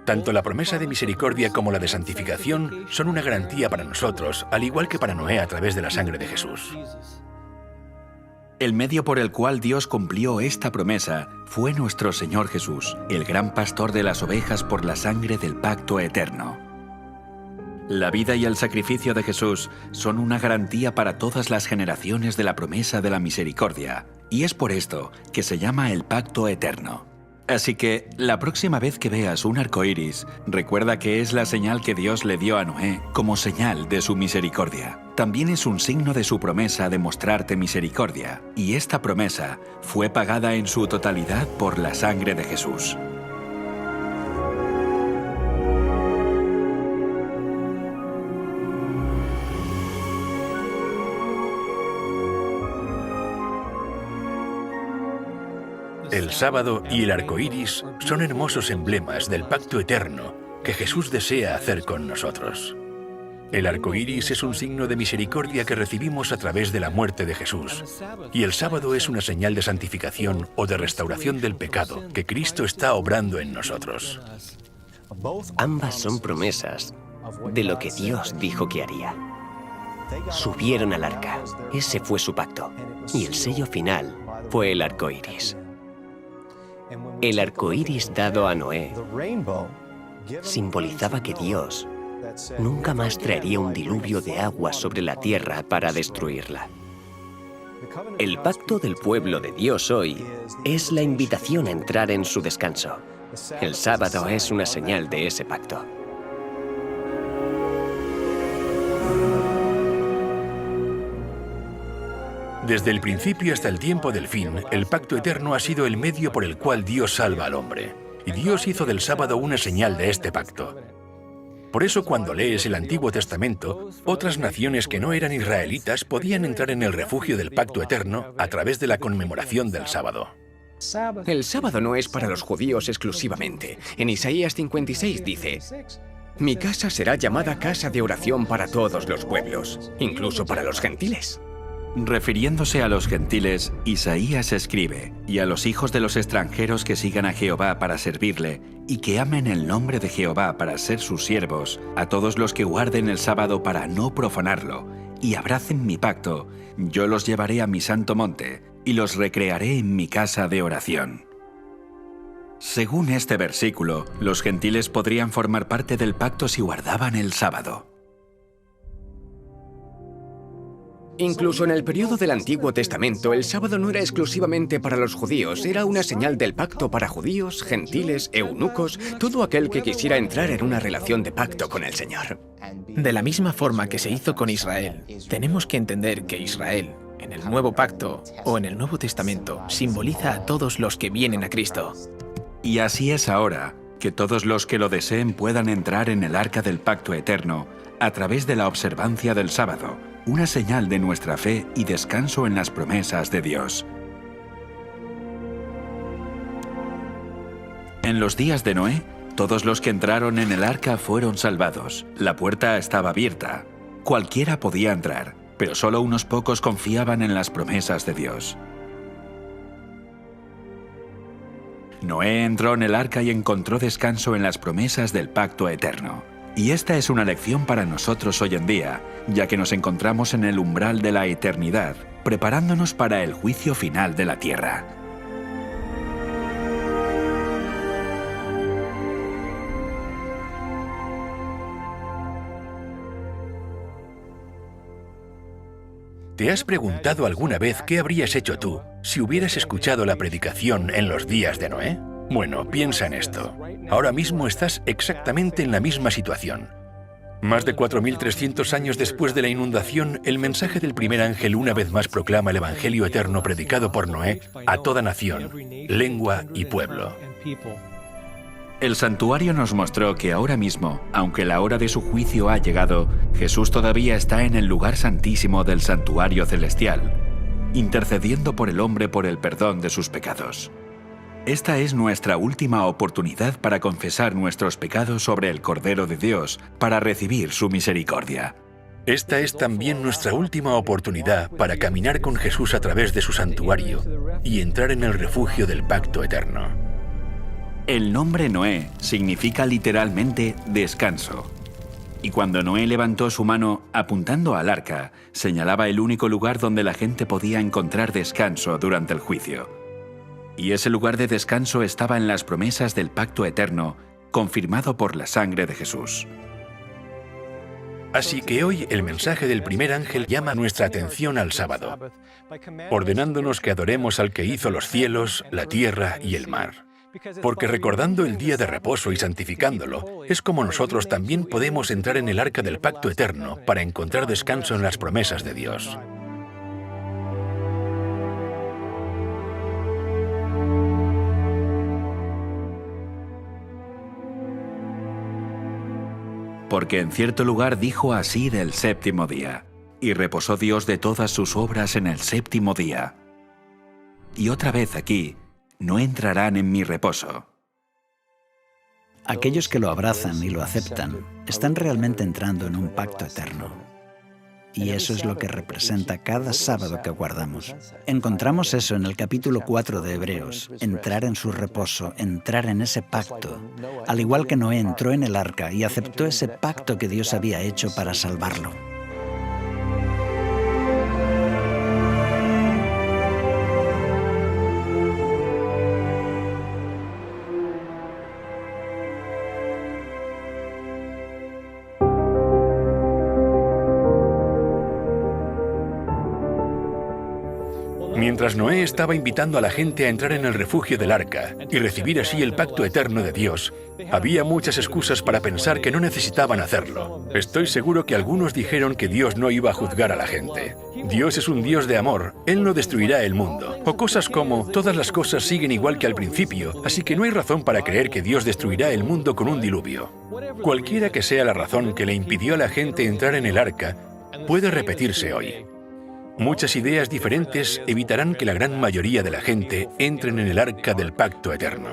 Tanto la promesa de misericordia como la de santificación son una garantía para nosotros, al igual que para Noé a través de la sangre de Jesús. El medio por el cual Dios cumplió esta promesa fue nuestro Señor Jesús, el gran pastor de las ovejas por la sangre del pacto eterno. La vida y el sacrificio de Jesús son una garantía para todas las generaciones de la promesa de la misericordia, y es por esto que se llama el pacto eterno. Así que, la próxima vez que veas un arco iris, recuerda que es la señal que Dios le dio a Noé como señal de su misericordia. También es un signo de su promesa de mostrarte misericordia, y esta promesa fue pagada en su totalidad por la sangre de Jesús. El sábado y el arco iris son hermosos emblemas del pacto eterno que Jesús desea hacer con nosotros. El arco iris es un signo de misericordia que recibimos a través de la muerte de Jesús, y el sábado es una señal de santificación o de restauración del pecado que Cristo está obrando en nosotros. Ambas son promesas de lo que Dios dijo que haría. Subieron al arca, ese fue su pacto, y el sello final fue el arco iris. El arco iris dado a Noé simbolizaba que Dios nunca más traería un diluvio de agua sobre la tierra para destruirla. El pacto del pueblo de Dios hoy es la invitación a entrar en su descanso. El sábado es una señal de ese pacto. Desde el principio hasta el tiempo del fin, el pacto eterno ha sido el medio por el cual Dios salva al hombre. Y Dios hizo del sábado una señal de este pacto. Por eso cuando lees el Antiguo Testamento, otras naciones que no eran israelitas podían entrar en el refugio del pacto eterno a través de la conmemoración del sábado. El sábado no es para los judíos exclusivamente. En Isaías 56 dice: «Mi casa será llamada casa de oración para todos los pueblos, incluso para los gentiles». Refiriéndose a los gentiles, Isaías escribe: «Y a los hijos de los extranjeros que sigan a Jehová para servirle, y que amen el nombre de Jehová para ser sus siervos, a todos los que guarden el sábado para no profanarlo, y abracen mi pacto, yo los llevaré a mi santo monte, y los recrearé en mi casa de oración». Según este versículo, los gentiles podrían formar parte del pacto si guardaban el sábado. Incluso en el periodo del Antiguo Testamento, el sábado no era exclusivamente para los judíos, era una señal del pacto para judíos, gentiles, eunucos, todo aquel que quisiera entrar en una relación de pacto con el Señor. De la misma forma que se hizo con Israel, tenemos que entender que Israel, en el Nuevo Pacto o en el Nuevo Testamento, simboliza a todos los que vienen a Cristo. Y así es ahora, que todos los que lo deseen puedan entrar en el arca del pacto eterno a través de la observancia del sábado, una señal de nuestra fe y descanso en las promesas de Dios. En los días de Noé, todos los que entraron en el arca fueron salvados. La puerta estaba abierta. Cualquiera podía entrar, pero solo unos pocos confiaban en las promesas de Dios. Noé entró en el arca y encontró descanso en las promesas del pacto eterno. Y esta es una lección para nosotros hoy en día, ya que nos encontramos en el umbral de la eternidad, preparándonos para el juicio final de la tierra. ¿Te has preguntado alguna vez qué habrías hecho tú si hubieras escuchado la predicación en los días de Noé? Bueno, piensa en esto. Ahora mismo estás exactamente en la misma situación. Más de 4.300 años después de la inundación, el mensaje del primer ángel una vez más proclama el Evangelio eterno predicado por Noé a toda nación, lengua y pueblo. El santuario nos mostró que ahora mismo, aunque la hora de su juicio ha llegado, Jesús todavía está en el lugar santísimo del santuario celestial, intercediendo por el hombre por el perdón de sus pecados. Esta es nuestra última oportunidad para confesar nuestros pecados sobre el Cordero de Dios, para recibir su misericordia. Esta es también nuestra última oportunidad para caminar con Jesús a través de su santuario y entrar en el refugio del pacto eterno. El nombre Noé significa literalmente descanso. Y cuando Noé levantó su mano apuntando al arca, señalaba el único lugar donde la gente podía encontrar descanso durante el juicio. Y ese lugar de descanso estaba en las promesas del pacto eterno, confirmado por la sangre de Jesús. Así que hoy el mensaje del primer ángel llama nuestra atención al sábado, ordenándonos que adoremos al que hizo los cielos, la tierra y el mar. Porque recordando el día de reposo y santificándolo, es como nosotros también podemos entrar en el arca del pacto eterno para encontrar descanso en las promesas de Dios. Porque en cierto lugar dijo así del séptimo día, y reposó Dios de todas sus obras en el séptimo día. Y otra vez aquí, no entrarán en mi reposo. Aquellos que lo abrazan y lo aceptan están realmente entrando en un pacto eterno. Y eso es lo que representa cada sábado que guardamos. Encontramos eso en el capítulo 4 de Hebreos, entrar en su reposo, entrar en ese pacto. Al igual que Noé entró en el arca y aceptó ese pacto que Dios había hecho para salvarlo. Mientras Noé estaba invitando a la gente a entrar en el refugio del arca y recibir así el pacto eterno de Dios, había muchas excusas para pensar que no necesitaban hacerlo. Estoy seguro que algunos dijeron que Dios no iba a juzgar a la gente. Dios es un Dios de amor, Él no destruirá el mundo. O cosas como, todas las cosas siguen igual que al principio, así que no hay razón para creer que Dios destruirá el mundo con un diluvio. Cualquiera que sea la razón que le impidió a la gente entrar en el arca, puede repetirse hoy. Muchas ideas diferentes evitarán que la gran mayoría de la gente entren en el arca del pacto eterno.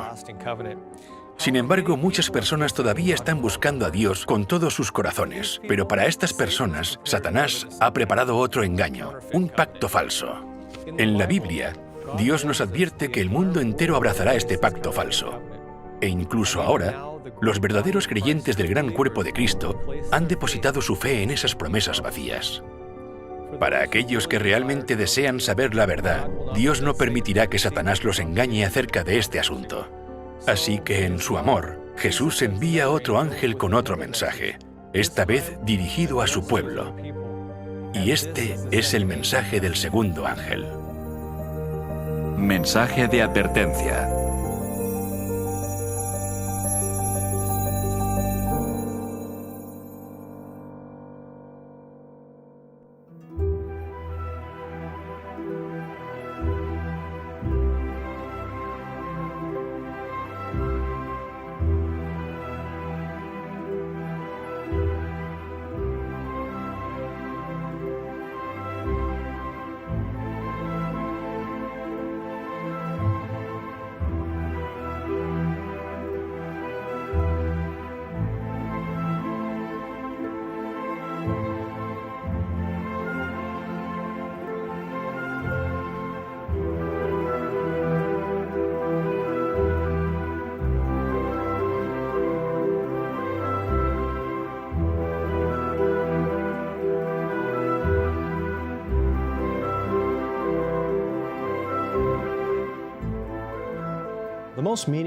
Sin embargo, muchas personas todavía están buscando a Dios con todos sus corazones, pero para estas personas, Satanás ha preparado otro engaño, un pacto falso. En la Biblia, Dios nos advierte que el mundo entero abrazará este pacto falso. E incluso ahora, los verdaderos creyentes del gran cuerpo de Cristo han depositado su fe en esas promesas vacías. Para aquellos que realmente desean saber la verdad, Dios no permitirá que Satanás los engañe acerca de este asunto. Así que en su amor, Jesús envía a otro ángel con otro mensaje, esta vez dirigido a su pueblo. Y este es el mensaje del segundo ángel. Mensaje de advertencia.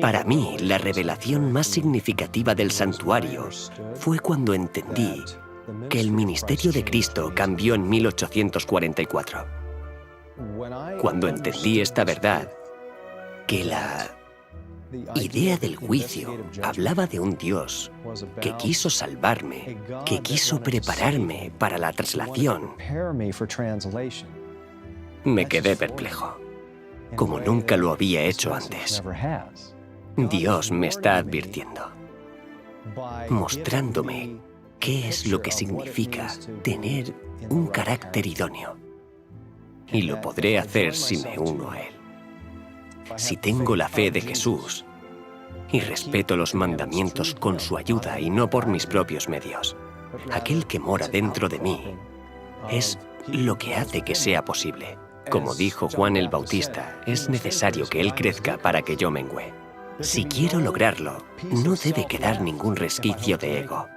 Para mí, la revelación más significativa del santuario fue cuando entendí que el ministerio de Cristo cambió en 1844. Cuando entendí esta verdad, que la idea del juicio hablaba de un Dios que quiso salvarme, que quiso prepararme para la traslación, me quedé perplejo, como nunca lo había hecho antes. Dios me está advirtiendo, mostrándome qué es lo que significa tener un carácter idóneo. Y lo podré hacer si me uno a Él. Si tengo la fe de Jesús y respeto los mandamientos con su ayuda y no por mis propios medios, aquel que mora dentro de mí es lo que hace que sea posible. Como dijo Juan el Bautista, es necesario que Él crezca para que yo mengüe. Si quiero lograrlo, no debe quedar ningún resquicio de ego.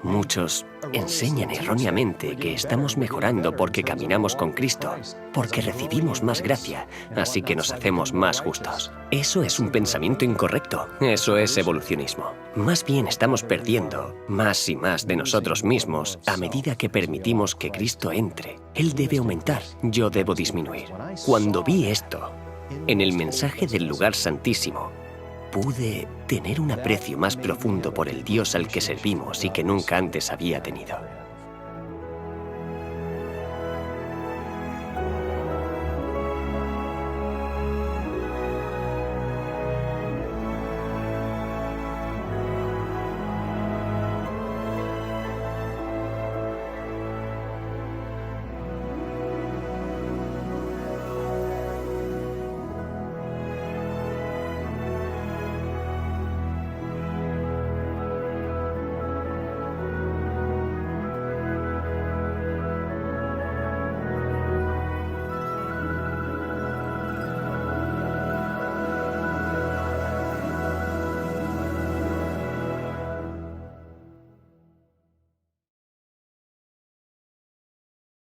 Muchos enseñan erróneamente que estamos mejorando porque caminamos con Cristo, porque recibimos más gracia, así que nos hacemos más justos. Eso es un pensamiento incorrecto, eso es evolucionismo. Más bien estamos perdiendo más y más de nosotros mismos a medida que permitimos que Cristo entre. Él debe aumentar, yo debo disminuir. Cuando vi esto, en el mensaje del lugar santísimo, pude tener un aprecio más profundo por el Dios al que servimos y que nunca antes había tenido.